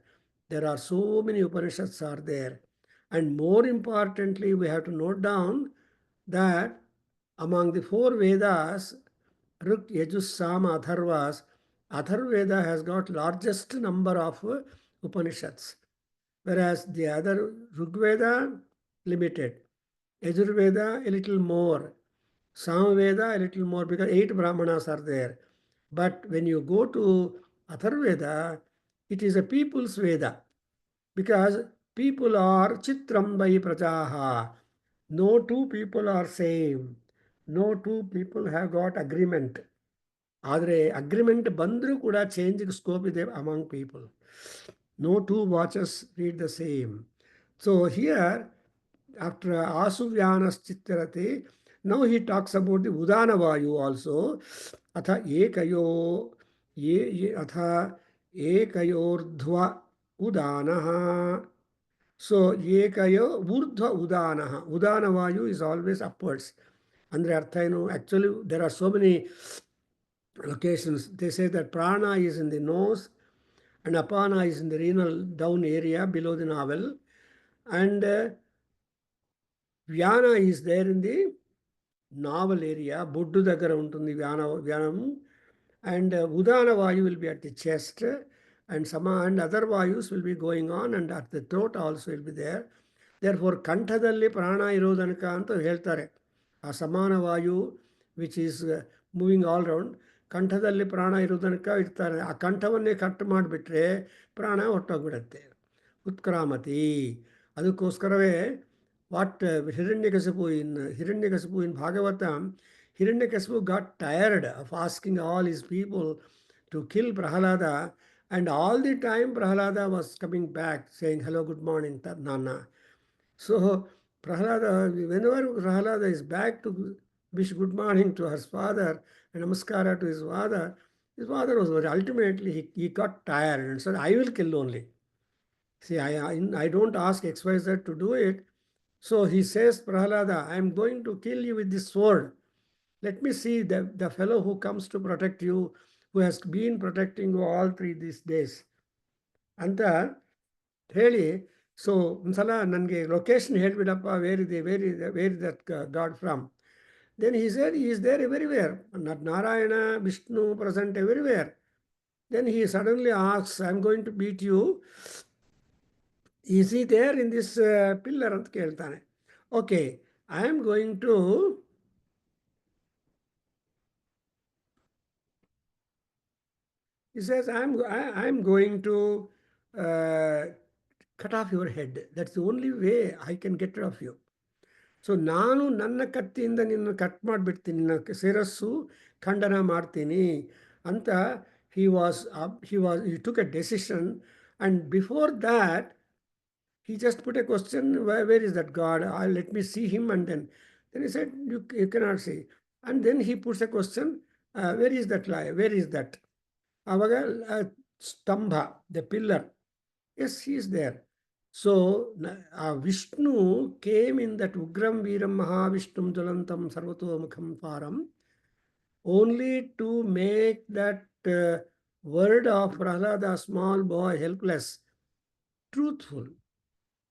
There are so many Upanishads are there. And more importantly, we have to note down that among the 4 Vedas, Rik, Yajus, Sama, Atharvas, Atharveda has got largest number of Upanishads, whereas the other Rigveda limited, Yajurveda a little more, Samaveda a little more, because 8 Brahmanas are there. But when you go to Atharveda, it is a people's Veda, because people are chitram vai prajaha. No two people are same. No two people have got agreement. ಆದರೆ agreement ಬಂದರೂ ಕೂಡ ಚೇಂಜಿಗೆ scope ಇದೆ among people. No two watches read the same. So here, after Asuvyanas-Chittarati, now he talks about the Udana-Vayu also. Atha ekayordhva udanaha. So ಏಕಯೋ ಊರ್ಧ್ವ ಉದಾನ. ಉದಾನ ವಾಯು is always upwards. ಅಂದರೆ ಅರ್ಥ ಏನು? Actually there are so many locations. They say that prana is in the nose and apana is in the renal down area below the navel, and vyana is there in the navel area, boddu daggara untundi vyanam, and udana vayu will be at the chest, and and other vayus will be going on, and at the throat also will be there. Therefore ಕಂಠದಲ್ಲಿ ಪ್ರಾಣ ಇರೋದನಕ ಅಂತ ಹೇಳ್ತಾರೆ. ಆ ಸಮಾನ ವಾಯು which is moving all round, ಕಂಠದಲ್ಲಿ ಪ್ರಾಣ ಇರೋದನಕ ಇರ್ತಾರೆ. ಆ ಕಂಠವನ್ನೇ ಕಟ್ ಮಾಡಿಬಿಟ್ರೆ ಪ್ರಾಣ ಹೊಟ್ಟೋಗ್ಬಿಡುತ್ತೆ. ಉತ್ಕ್ರಾಮತಿ. ಅದಕ್ಕೋಸ್ಕರವೇ what Hiranyakashipu in Bhagavata, Hiranyakasipu got tired of asking all his people to kill Prahalada, and all the time Prahalada was coming back saying, hello, good morning, Nana. So Prahalada, whenever Prahalada is back to wish good morning to his father and namaskara to his father was very, ultimately he got tired and said, I will kill only. See, I don't ask XYZ to do it. So he says, Prahalada, I am going to kill you with this sword. Let me see the fellow who comes to protect you, who has been protecting you all these days. ಅಂತ ಹೇಳಿ, so ಒಂದ್ಸಲ ನನಗೆ location ಹೇಳ್ಬಿಡಪ್ಪ, where is that god from. Then he said he is there everywhere. Narayana, Vishnu present everywhere. Then he suddenly asks, I am going to beat you. Is he there in this pillar ಅಂತ ಕೇಳ್ತಾನೆ. Okay, I am going to he says, I am going to cut off your head. That's the only way I can get rid of you. So ನಾನು ನನ್ನ ಕತ್ತಿಯಿಂದ ನಿನ್ನ cut ಮಾಡಿಬಿಡ್ತೀನಿ, ನಿನ್ನ ಶಿರಸ್ಸು ಖಂಡನ ಮಾಡ್ತೀನಿ ಅಂತ he took a decision. And before that he just put a question, where is that God? Let me see him. And then he said, you cannot see. And then he puts a question, where is that lie? Where is that? ಆವಾಗ ಸ್ತಂಭ, the pillar, yes he is there. So Vishnu came in that ಉಗ್ರಂ ವೀರಂ ಮಹಾವಿಷ್ಣುಂ ಜ್ವಲಂತಂ ಸರ್ವತೋಮುಖಂ ಪಾರಂ only to make that word of Prahlada, small boy, helpless, truthful.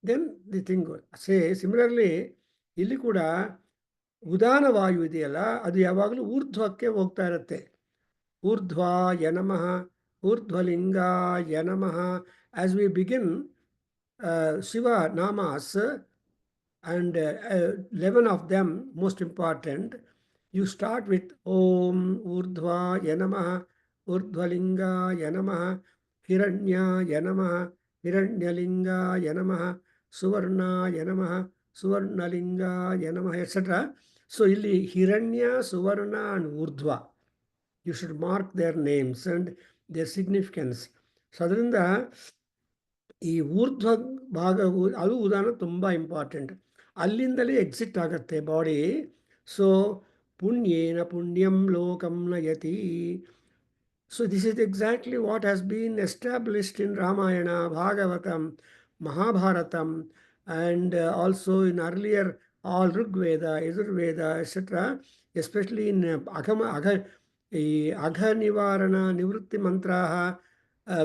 Then the thing similarly ಇಲ್ಲಿ ಕೂಡ ಉದಾನ ವಾಯು ಇದೆಯಲ್ಲ, ಅದು ಯಾವಾಗಲೂ ಊರ್ಧ್ವಕ್ಕೆ ಹೋಗ್ತಾ ಇರುತ್ತೆ. ಊರ್ಧ್ವಾಯ ನಮಃ, ಊರ್ಧ್ವಲಿಂಗಾಯ ನಮಃ. As we begin Shiva namas, and 11 of them most important, you start with Om Urdhvaya Namah, Urdhvalingaya Namah, Hiranyaya Namah, Hiranyalingaya Namah, Suvarnaya Namah, Suvarnalingaya Namah, etc. So ಇಲ್ಲಿ Hiranya, Suvarna and Urdhva, you should mark their names and their significance. So ಅದರಿಂದ ಈ ಊರ್ಧ್ವ ಭಾಗವು, ಅದು ಉದಾನ ತುಂಬ important. ಅಲ್ಲಿಂದಲೇ exit ಆಗುತ್ತೆ ಬಾಡಿ. ಸೊ ಪುಣ್ಯೇನ ಪುಣ್ಯಂ ಲೋಕಂ ನಯತಿ. So this is exactly what has been established in Ramayana, Bhagavatam, Mahabharatam, and also in earlier all Rigveda, Yajurveda, etc., especially in Agha Nivarana Nivrutti Mantraha,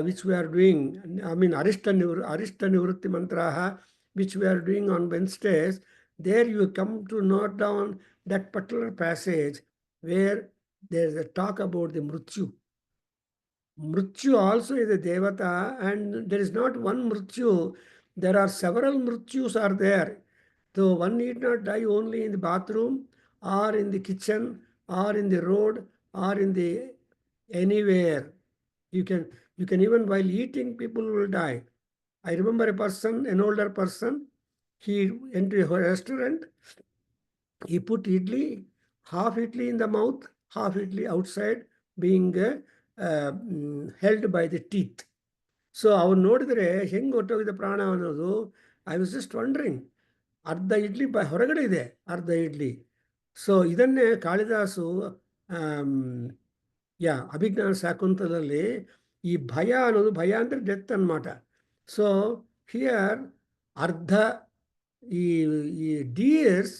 which we are doing, I mean Arishta Nivrutti Mantraha, which we are doing on Wednesdays. There you come to note down that particular passage where there is a talk about the Mrityu. Mrityu also is a Devata, and there is not one Mrityu. There are several Mrityus are there. So one need not die only in the bathroom or in the kitchen or in the road or in the anywhere. You can even while eating, people will die. I remember a person, an older person, he entered a restaurant, he put idli, half idli in the mouth, half idli outside, being held by the teeth. So ಅವ್ರು ನೋಡಿದ್ರೆ ಹೆಂಗೆ ಹೊಟ್ಟೋಗಿದೆ ಪ್ರಾಣ ಅನ್ನೋದು. I was just wandering. ಅರ್ಧ ಇಡ್ಲಿ ಹೊರಗಡೆ ಇದೆ, ಅರ್ಧ idli. So ಇದನ್ನೇ ಕಾಳಿದಾಸು ಅಭಿಜ್ಞಾನ ಶಾಕುಂತಲದಲ್ಲಿ ಈ ಭಯ ಅನ್ನೋದು, ಭಯ ಅಂದರೆ ಡೆತ್ ಅನ್మాట. So here deers,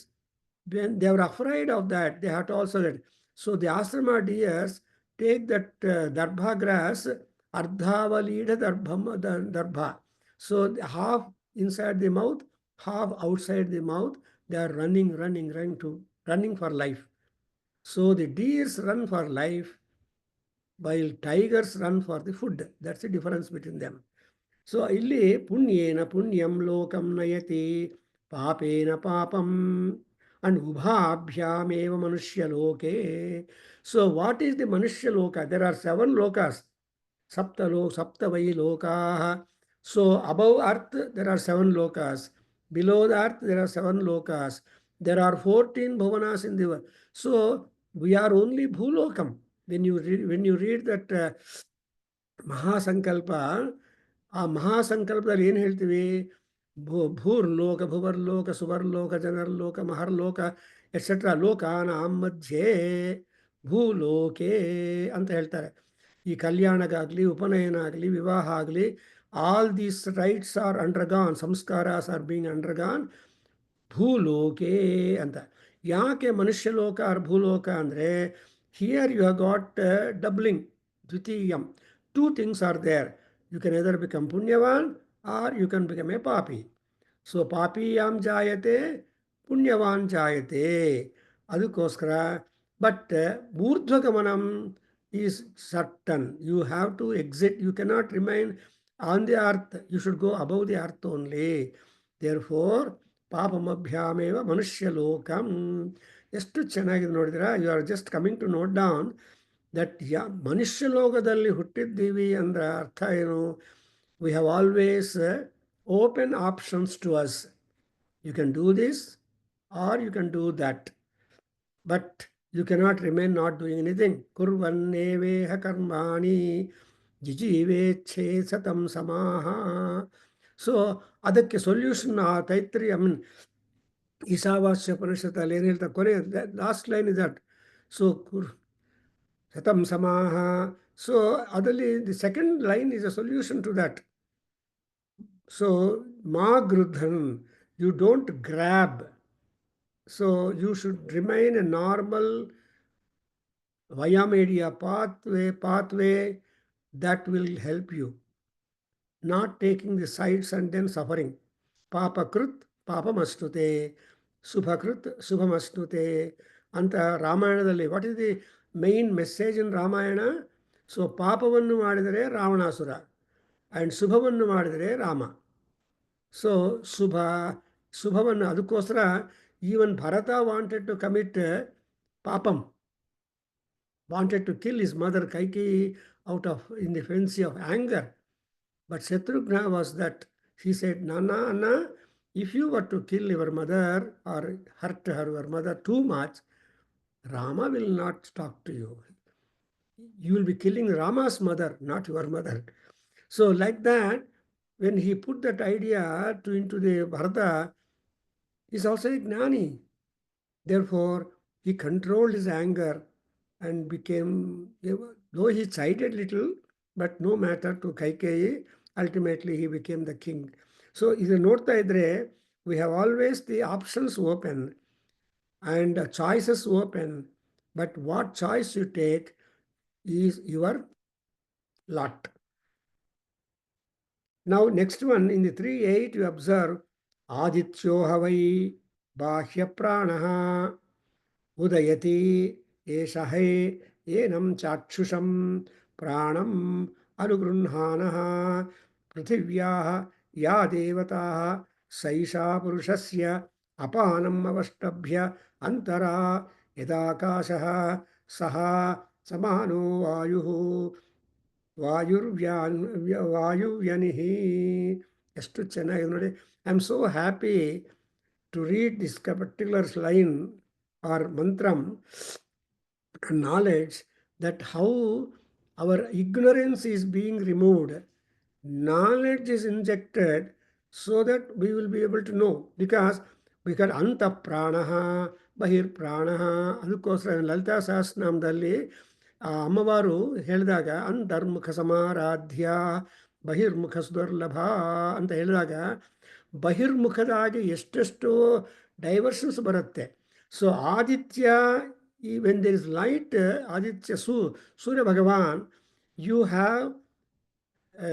when they were afraid of that, they had to also let. So the ashrama deers take that darbha grass, ardhavalida darbha. So half inside the mouth, half outside the mouth, they are running for life. So the deers run for life while tigers run for the food. That's the difference between them. So ಇಲ್ಲಿ ಪುಣ್ಯೇನ ಪುಣ್ಯಂ ಲೋಕಂ ನಯತಿ ಪಾಪೇನ ಪಾಪಂ and ಉಭಾಭ್ಯಾಮೇವ ಮನುಷ್ಯ ಲೋಕೆ. So what is the manushya loka? There are 7 lokas. ಸಪ್ತ ವೈ ಲೋಕಾ. So above earth there are 7 lokas. Below the earth there are 7 lokas. There are 14 bhuvanas in the world. So we are only bhulokam. when you read that mahasankalpa, ಆ ಮಹಾಸಂಕಲ್ಪದಲ್ಲಿ ಏನು ಹೇಳ್ತೀವಿ? ಭೂರ್ಲೋಕ, ಭುವರ್ಲೋಕ, ಸುವರ್ಲೋಕ, ಜನರ್ಲೋಕ, ಮಹರ್ಲೋಕ ಎಟ್ಸೆಟ್ರಾ ಲೋಕಾನಾಂ ಮಧ್ಯೆ ಭೂಲೋಕೆ ಅಂತ ಹೇಳ್ತಾರೆ. ಈ ಕಲ್ಯಾಣಗಾಗಲಿ, ಉಪನಯನ ಆಗಲಿ, ವಿವಾಹ ಆಗಲಿ, all these rites are undergone, samskaras are being undergone ಭೂಲೋಕೆ ಅಂತ. ಯಾಕೆ ಮನುಷ್ಯ ಲೋಕ ಆರ್ ಭೂಲೋಕ ಅಂದರೆ, here you have got doubling, dvitiyam. 2 things are there. You can either become punyavan or you can become a papi. So papiyam jayate, punyavan jayate. ಅದಕ್ಕೋಸ್ಕರ but urdhvagamanam is certain. You have to exit. You cannot remain on the earth. You should go above the earth only. Therefore ಪಾಪಮಭ್ಯಾಮೇವ ಮನುಷ್ಯ ಲೋಕಂ. ಎಷ್ಟು ಚೆನ್ನಾಗಿದೆ ನೋಡಿದಿರಾ? You are just coming to note down that ಮನುಷ್ಯ ಲೋಕದಲ್ಲಿ ಹುಟ್ಟಿದ್ದೀವಿ ಅಂದ್ರೆ ಅರ್ಥ ಏನು? We have always open options to us. You can do this or you can do that, but you cannot remain not doing anything. ಕುರ್ವನ್ನೇವೇಹ ಕರ್ಮಾಣಿ ಜಿಜೀವೇಚ್ಛೇ ಸತಂ ಸಮಾಹ. So ಅದಕ್ಕೆ solution ಆ ತೈತ್ರಿಯ ಈಶಾವಾಸ್ಯ ಉಪನಿಷತ್ತಲ್ಲಿ ಏನು ಹೇಳ್ತಾರೆ? ಕೊನೆ last line is that. So ಶತಂ ಸಮಾಹ. ಸೊ ಅದರಲ್ಲಿ the second line is a solution to that. So ಮಾ ಗೃಧನ್, you don't grab. So you should remain a normal via media pathway that will help you, not taking the sides and then suffering. Papakrit papamastute, subhakrit subhamastute ಅಂತ ರಾಮಾಯಣದಲ್ಲಿ. What is the main message in Ramayana? So ಪಾಪವನ್ನು ಮಾಡಿದರೆ Ravanasura and ಶುಭವನ್ನು ಮಾಡಿದರೆ Rama. So ಶುಭವನ್ನು, ಅದಕ್ಕೋಸ್ಕರ even Bharata wanted to commit papam, wanted to kill his mother Kaikeyi in the frenzy of anger. But Shatrughna was that. He said, Anna, if you were to kill your mother or hurt your mother too much, Rama will not talk to you. You will be killing Rama's mother, not your mother. So like that, when he put that idea into the Bharata, he's also a Gnani. Therefore, he controlled his anger and became, though he chided little, but no matter to Kaikeyi, ultimately he became the king. So idu ನೋಡ್ತಾ ಇದ್ರೆ, we have always the options open and choices open, but what choice you take is your lot. Now next one, in the 3:8 you observe adityo havai bahya pranaha udayati ಏಷಹೈ ಏನಂ ಚಾಕ್ಷುಷಂ ಪ್ರಾಣಂ ಅನುಗೃಹಾನಃ ಪೃಥಿವ್ಯಾಃ ಯಾ ದೇವತಾಃ ಸೈಷಾ ಪುರುಷಸ್ಯ ಅಪಾನಂ ಅವಷ್ಟಭ್ಯ ಅಂತರಾ ಯದಾಕಾಶಃ ಸಹ ಸಮಾನೋ ವಾಯುಃ ವಾಯುವ್ಯನಿಃ. ಎಷ್ಟು ಚೆನ್ನಾಗಿದೆ ನೋಡಿ. I am so happy to read this particular line or mantram and knowledge, that how our ignorance is being removed, knowledge is injected so that we will be able to know. Because we got anta pranaha bahir pranaha. ಅದಕ್ಕೋಸ್ಕರ ಲಲಿತಾ ಸಹಸ್ರನಾಮದಲ್ಲಿ ಅಮ್ಮವಾರು ಹೇಳಿದಾಗ ಅಂತರ್ಮುಖ ಸಮಾರಾಧ್ಯ ಬಹಿರ್ಮುಖ ಸುದುರ್ಲಭ ಅಂತ ಹೇಳಿದಾಗ, ಬಹಿರ್ಮುಖದಾಗಿ ಎಷ್ಟೆಷ್ಟೋ diversions ಬರುತ್ತೆ. So Aditya, when there is light, Aditya Surya Bhagavan, you have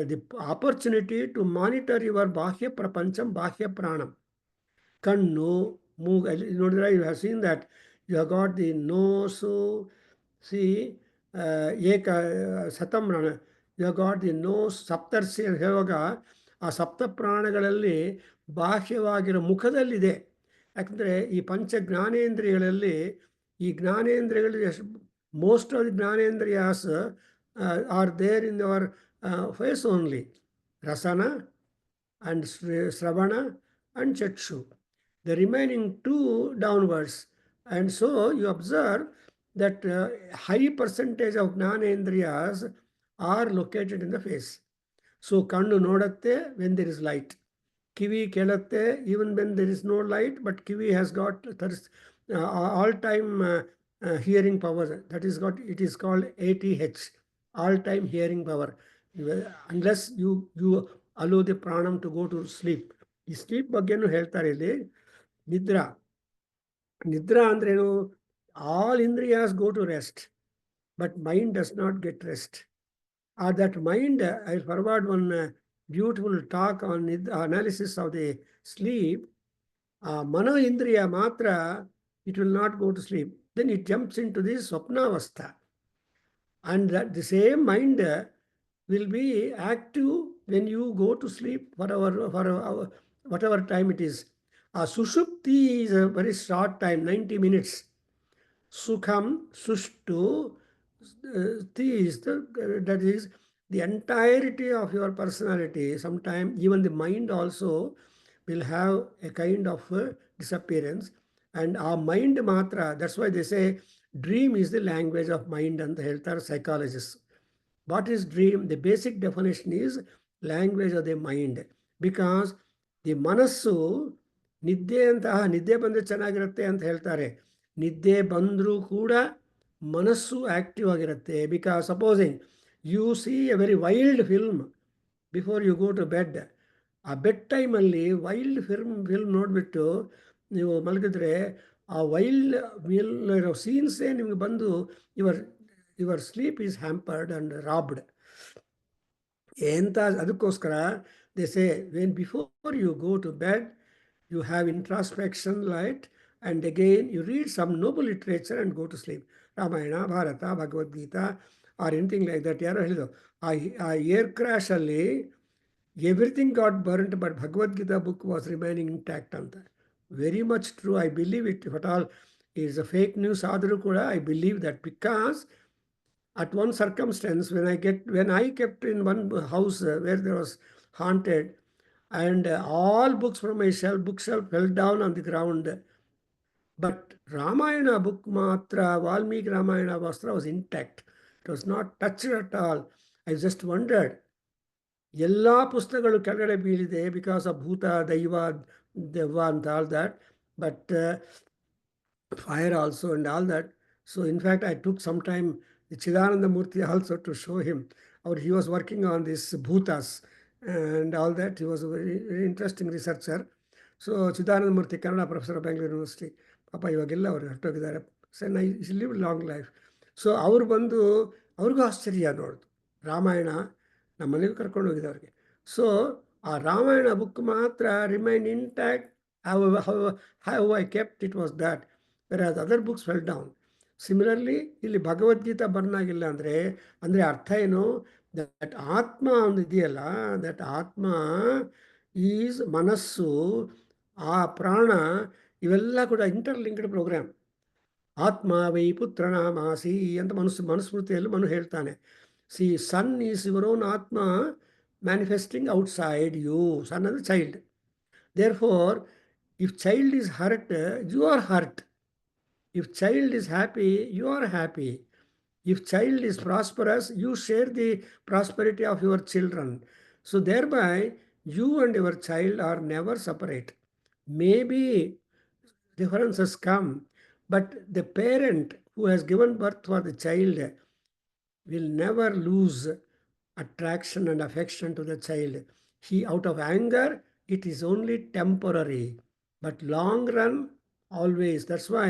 the opportunity to monitor your bahya prapancham, bahya pranam. ಕಣ್ಣು, ಮೂಗು, ಅಲ್ಲಿ ನೋಡಿದ್ರೆ you have seen that you have got the nose, see ಏಕ ಶತಂ ಪ್ರಾಣ, you have got the nose, Saptarshi ಅಂತ ಹೇಳುವಾಗ ಆ ಸಪ್ತ ಪ್ರಾಣಗಳಲ್ಲಿ ಬಾಹ್ಯವಾಗಿರೋ ಮುಖದಲ್ಲಿದೆ. ಯಾಕಂದರೆ ಈ ಪಂಚ ಜ್ಞಾನೇಂದ್ರಿಯಗಳಲ್ಲಿ, ಈ ಜ್ಞಾನೇಂದ್ರಿಯಗಳಲ್ಲಿ most of the jnanendriyas are there in our face only. Rasana and Sravana and Chakshu. The remaining two downwards. And so you observe that high percentage of Gnanendriyas are located in the face. So Kandu nodatte when there is light. Kivi kelatte even when there is no light, but Kivi has got all-time hearing power. That is got, it is called ATH, all-time hearing power. Unless you allow the pranam to go to sleep. ಈ sleep ಬಗ್ಗೆನೂ ಹೇಳ್ತಾರೆ ಇಲ್ಲಿ. ನಿದ್ರಾ ಅಂದ್ರೇನು? All indriyas go to rest, but mind does not get rest. That mind, I forward one beautiful talk on analysis of the sleep. Mano indriya matra, it will not go to sleep. Then it jumps into this swapnavastha. And that the same mind will be active when you go to sleep for whatever time it is. Sushupti is a very short time, 90 minutes. Sukham, Sushtu, that is the entirety of your personality. Sometimes even the mind also will have a kind of disappearance. And our mind matra, that's why they say dream is the language of mind and the health psychologists. What is dream? The basic definition is language of the mind. Because the ಮನಸ್ಸು ನಿದ್ದೆ ಬಂದರೆ ಚೆನ್ನಾಗಿರುತ್ತೆ ಅಂತ ಹೇಳ್ತಾರೆ. ನಿದ್ದೆ ಬಂದರೂ ಕೂಡ ಮನಸ್ಸು ಆಕ್ಟಿವ್ ಆಗಿರುತ್ತೆ. Because supposing you see a very wild film before you go to bed. ಆ ಬೆಡ್ ಟೈಮಲ್ಲಿ ವೈಲ್ಡ್ ಫಿಲ್ಮ್ ನೋಡಿಬಿಟ್ಟು ನೀವು ಮಲಗಿದ್ರೆ ಆ ವೈಲ್ಡ್ ಇರೋ ಸೀನ್ಸೇ ನಿಮಗೆ ಬಂದು your sleep is hampered and robbed. ಎಂತ ಅದಕ್ಕೋಸ್ಕರ they say when before you go to bed you have introspection light and again you read some noble literature and go to sleep. Ramayana, Bharata, Bhagavad Gita or anything like that. ಯಾರೋ ಹೇಳಿದ್ರು ಆ air ಕ್ರ್ಯಾಶಲ್ಲಿ everything got burned but Bhagavad Gita book was remaining intact ಅಂತ. Very much true. I believe it. If at all is a fake news ಆದರೂ ಕೂಡ I believe that. Because at one circumstance, when I kept in one house where there was haunted, and all books from my bookshelf fell down on the ground. But Ramayana book matra, Valmiki Ramayana Vastra was intact. It was not touched at all. I just wondered. ಎಲ್ಲ ಪುಸ್ತಕಗಳು ಕೆಳಗಡೆ ಬೀಳಿದೆ because of ಭೂತ, ದೈವ, ದೆವ್ವ and all that. But fire also and all that. So in fact, I took some time Chidananda Murthy also to show him. He was working on this bhutas and all that. He was a very, very interesting researcher. So Chidananda Murthy, Kannada professor of Bangalore University. Papa ಇವಗೆಲ್ಲ ಅವರು ಹೊರಟೋಗಿದ್ದಾರೆ. Sir he lived long life. So ಅವ್ರು ಬಂದು ಅವ್ರಿಗೂ ಆಶ್ಚರ್ಯ ನೋಡ್ದು. ರಾಮಾಯಣ ನಮ್ಮ ಮನೆಗೂ ಕರ್ಕೊಂಡು ಹೋಗಿದ್ದೆ ಅವ್ರಿಗೆ. ಸೊ ಆ ರಾಮಾಯಣ ಬುಕ್ ಮಾತ್ರ remain intact. how I kept it was that, whereas other books fell down. Similarly ಇಲ್ಲಿ ಭಗವದ್ಗೀತಾ ಬರ್ನ್ ಆಗಿಲ್ಲ ಅಂದರೆ ಅರ್ಥ ಏನು? ದಟ್ ಆತ್ಮ ಒಂದು ಇದೆಯಲ್ಲ, ದಟ್ ಆತ್ಮ ಈಸ್ ಮನಸ್ಸು, ಆ ಪ್ರಾಣ, ಇವೆಲ್ಲ ಕೂಡ ಇಂಟರ್ಲಿಂಕ್ಡ್ ಪ್ರೋಗ್ರಾಮ್. ಆತ್ಮ ವೈ ಪುತ್ರನಾಮಾಸಿ ಅಂತ ಮನುಸ್ಮೃತಿಯಲ್ಲಿ ಮನು ಹೇಳ್ತಾನೆ. See son is your own atma manifesting outside you. Son ಅಂದರೆ child. Therefore if child is hurt, you are hurt. If child is happy, you are happy. If child is prosperous, you share the prosperity of your children. So thereby, you and your child are never separate. Maybe differences come, but the parent who has given birth for the child will never lose attraction and affection to the child. He, out of anger, it is only temporary. But long run, always. That's why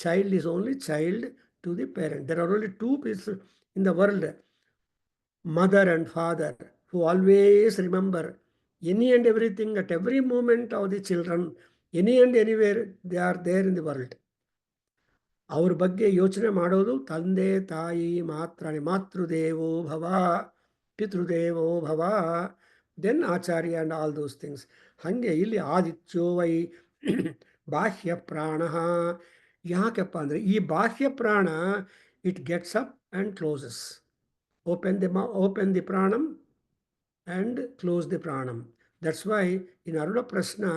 child is only child to the parent. There are only two people in the world, mother and father, who always remember any and everything at every moment of the children, any and anywhere they are there in the world. ಅವ್ರ ಬಗ್ಗೆ ಯೋಚನೆ ಮಾಡೋದು ತಂದೆ ತಾಯಿ ಮಾತ್ರನೇ. ಮಾತೃದೇವೋ ಭವ, ಪಿತೃದೇವೋ ಭವ, then acharya and all those things. ಹಾಗೆ ಇಲ್ಲಿ ಆದಿತ್ಯೋ ವೈ ಬಾಹ್ಯ ಪ್ರಾಣ. ಯಾಕಪ್ಪ ಅಂದರೆ ಈ bahya prana it gets up and closes. Open the pranam and close the pranam. That's why in Aruda Prashna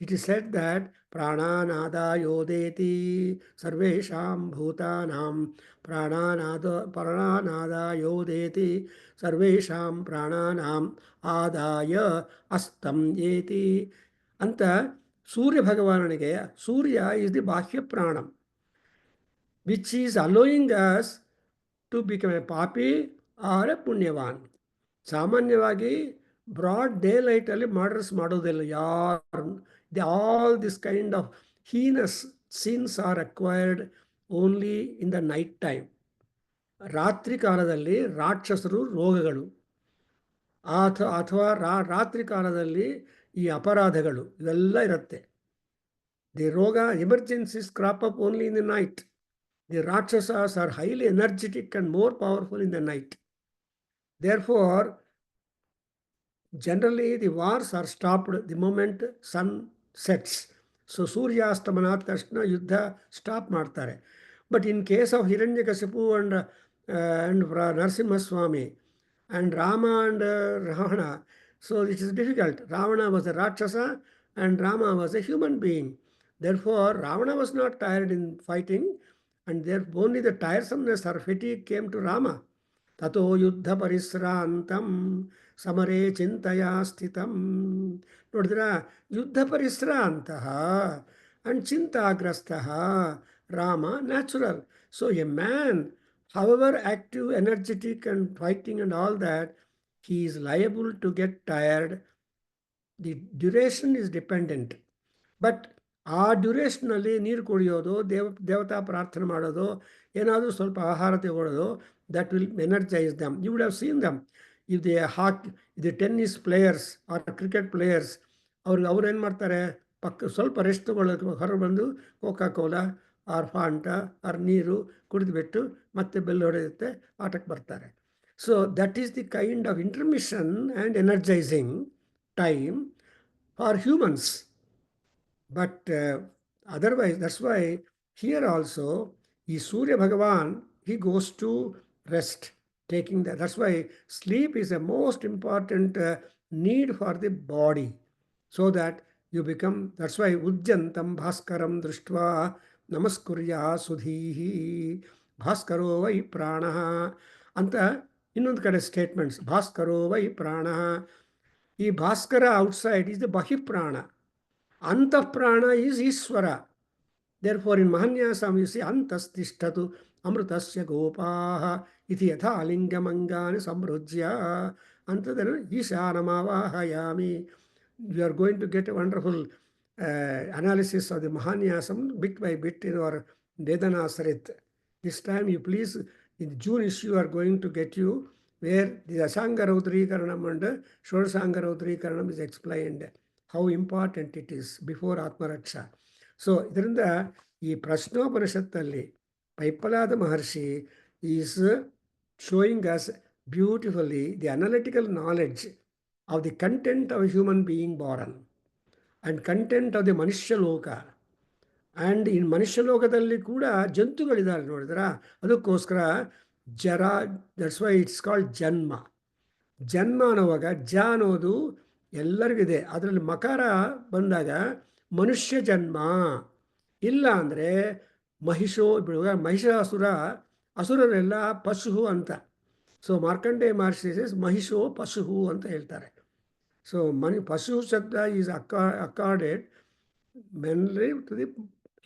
it is said that prananada yodeti sarvesham bhutanam, prananada yodeti sarvesham prananam adaya astam yeti. ಅಂತ ಸೂರ್ಯ ಭಗವಾನನಿಗೆ ಸೂರ್ಯ is the ಬಾಹ್ಯ ಪ್ರಾಣಂ, which is allowing us to become a papi or a ಪುಣ್ಯವಾನ್. ಸಾಮಾನ್ಯವಾಗಿ broad day ಲೈಟಲ್ಲಿ murders ಮಾಡೋದಿಲ್ಲ ಯಾರು. All this kind of heinous sins are acquired only in the night time. ರಾತ್ರಿ ಕಾಲದಲ್ಲಿ ರಾಕ್ಷಸರು, ರೋಗಗಳು, ಅಥವಾ ರಾತ್ರಿ ಕಾಲದಲ್ಲಿ ಈ ಅಪರಾಧಗಳು ಇವೆಲ್ಲ ಇರುತ್ತೆ. The roga emergencies crop up only in the night. The rakshasas are highly energetic and more powerful in the night. Therefore, generally the wars are stopped the moment sun sets. So Suryastamanat Tashna Yuddha stop ಮಾಡ್ತಾರೆ. But in case of Hiranyakasipu and Narasimha Swami and Rama and Ravana, so it is difficult. Ravana was a Rakshasa and Rama was a human being. Therefore, Ravana was not tired in fighting, and therefore only the tiresomeness or fatigue came to Rama. ತಥೋ ಯುದ್ಧ ಪರಿಶ್ರಾಂತಂ ಸಮರೇ ಚಿಂತೆಯ ಸ್ಥಿತಂ. ನೋಡಿದ್ರ, ಯುದ್ಧ ಪರಿಶ್ರಾಂತಃ and ಚಿಂತಾಗ್ರಸ್ತಃ Rama natural. So a man, however active, energetic and fighting and all that, he is liable to get tired. The duration is dependent. But ಆ ಡ್ಯೂರೇಷನಲ್ಲಿ ನೀರು ಕುಡಿಯೋದು, ದೇವತಾ ಪ್ರಾರ್ಥನೆ ಮಾಡೋದು, ಏನಾದರೂ ಸ್ವಲ್ಪ ಆಹಾರ ತಗೊಳ್ಳೋದು, that will energize them. You would have seen them. If the tennis players or cricket players, ಅವ್ರು ಏನು ಮಾಡ್ತಾರೆ, ಸ್ವಲ್ಪ ರೆಸ್ಟ್ ತಗೊಳ್ಳೋಕೆ ಹೊರಗೆ ಬಂದು Coca Cola or Fanta or ನೀರು ಕುಡಿದುಬಿಟ್ಟು ಮತ್ತೆ ಬೆಲ್ ಹೊಡೆಯುತ್ತೆ, ಆಟಕ್ಕೆ ಬರ್ತಾರೆ. So that is the kind of intermission and energising time for humans. But otherwise, that's why here also, Surya Bhagavan, he goes to rest, taking that. That's why sleep is a most important need for the body, so that you become. That's why Ujjantam Bhaskaram Drishtva Namaskurya Sudhihi Bhaskaro Vai Pranaha Anta ಇನ್ನೊಂದು ಕಡೆ statements. ಭಾಸ್ಕರೋ ವೈ ಪ್ರಾಣಃ. ಈ Bhaskara outside is the Bahiprana. Antaprana is Ishvara. Therefore, in Mahanyasam you see Antastishtatu Amrutasya Gopaha iti yatha lingamangani samrujya antadana Ishanamavahayami. You are going to get a wonderful analysis of the Mahanyasam bit by bit in our Vedanasarit. This time you please, in the June issue, you are going to get you where the Asangarautrikaranam and Shodasangarautrikaranam is explained. How important it is before Atmaraksha. So, ಇದರಿಂದ ಈ ಪ್ರಶ್ನೋಪನಿಷತ್ತಲ್ಲಿ ಪೈಪ್ಪಲಾದ ಮಹರ್ಷಿ is showing us beautifully the analytical knowledge of the content of a human being born and content of the ಮನುಷ್ಯ ಲೋಕ. And in ಮನುಷ್ಯ ಲೋಕದಲ್ಲಿ ಕೂಡ ಜಂತುಗಳಿದ್ದಾರೆ ನೋಡಿದ್ರ, ಅದಕ್ಕೋಸ್ಕರ ಜರ, ದಟ್ಸ್ ವೈ ಇಟ್ಸ್ ಕಾಲ್ಡ್ ಜನ್ಮ. ಜನ್ಮ ಅನ್ನುವಾಗ ಜ ಅನ್ನೋದು ಎಲ್ಲರಿಗಿದೆ, ಅದರಲ್ಲಿ ಮಕಾರ ಬಂದಾಗ ಮನುಷ್ಯ ಜನ್ಮ. ಇಲ್ಲ ಅಂದರೆ ಅಸುರರೆಲ್ಲ ಪಶು ಅಂತ. ಸೊ ಮಾರ್ಕಂಡೇಯ ಮಹರ್ಷಿ ಮಹಿಷೋ ಪಶು ಅಂತ ಹೇಳ್ತಾರೆ. ಸೊ ಪಶು ಶಬ್ದ ಈಸ್ ಅಕಾರ್ಡೆಡ್ ಮೆನ್ಲಿ ಟು ದಿ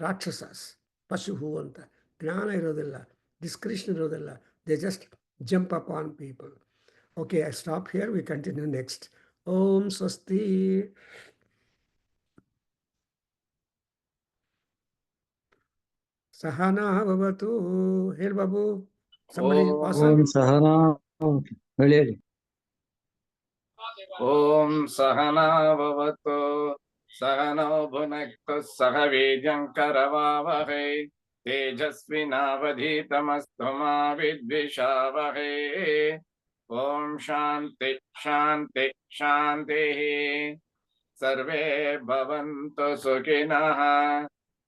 ರಾಕ್ಷಸಸ್. ಪಶು ಅಂತ ಜ್ಞಾನ ಇರೋದಿಲ್ಲ, ಡಿಸ್ಕ್ರಿಷನ್ ಇರೋದಿಲ್ಲ. They just jump up on people. Okay, I stop here. We continue next. ಓಂ ಸ್ವಸ್ತಿ. ಸಹನಾ ಭವತು. ಹೇಳಿ ಬಾಬು. ಸಂಬಡಿ ವಾಸನ್. ಓಂ ಸಹನಾ ಹೇಳಿ. ಓಂ ಸಹನಾ ಭವತು ಸಹನೋ ಭುನಕ್ತು ಸಹ ವೀರ್ಯಂಕರವಾವಹೈ ತೇಜಸ್ವಿನಾವಧೀತಮಸ್ತು ಮಾ ವಿದ್ವಿಷಾವಹೈ. ಓಂ ಶಾಂತಿ ಶಾಂತಿ ಶಾಂತಿ. ಸರ್ವೇ ಭವಂತು ಸುಖಿನಃ,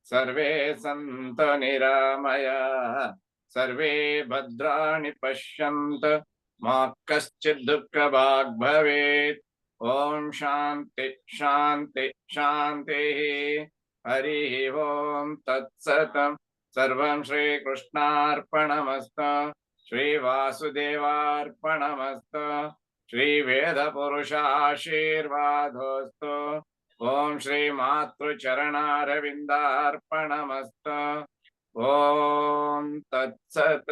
ಸರ್ವೇ ಸಂತು ನಿರಾಮಯಾಃ, ಸರ್ವೇ ಭದ್ರಾಣಿ ಪಶ್ಯಂತು ಮಾ ಕಶ್ಚಿತ್ ದುಃಖಭಾಗ್ ಭವೇತ್. ಓಂ ಶಾಂತಿ ಶಾಂತಿ ಶಾಂತಿ. ಹರಿ ಓಂ ತತ್ಸತ್. ಸರ್ವಂ ಶ್ರೀಕೃಷ್ಣಾರ್ಪಣಮಸ್ತು. ಶ್ರೀ ವಾಸುದೇವಾರ್ಪಣಮಸ್ತು. ಶ್ರೀ ವೇದ ಪುರುಷಾಶೀರ್ವಾದೋಸ್ತು. ಓಂ ಶ್ರೀ ಮಾತೃಚರಣಾರವಿಂದಾರ್ಪಣಮಸ್ತು. ಓಂ ತತ್ಸತ್.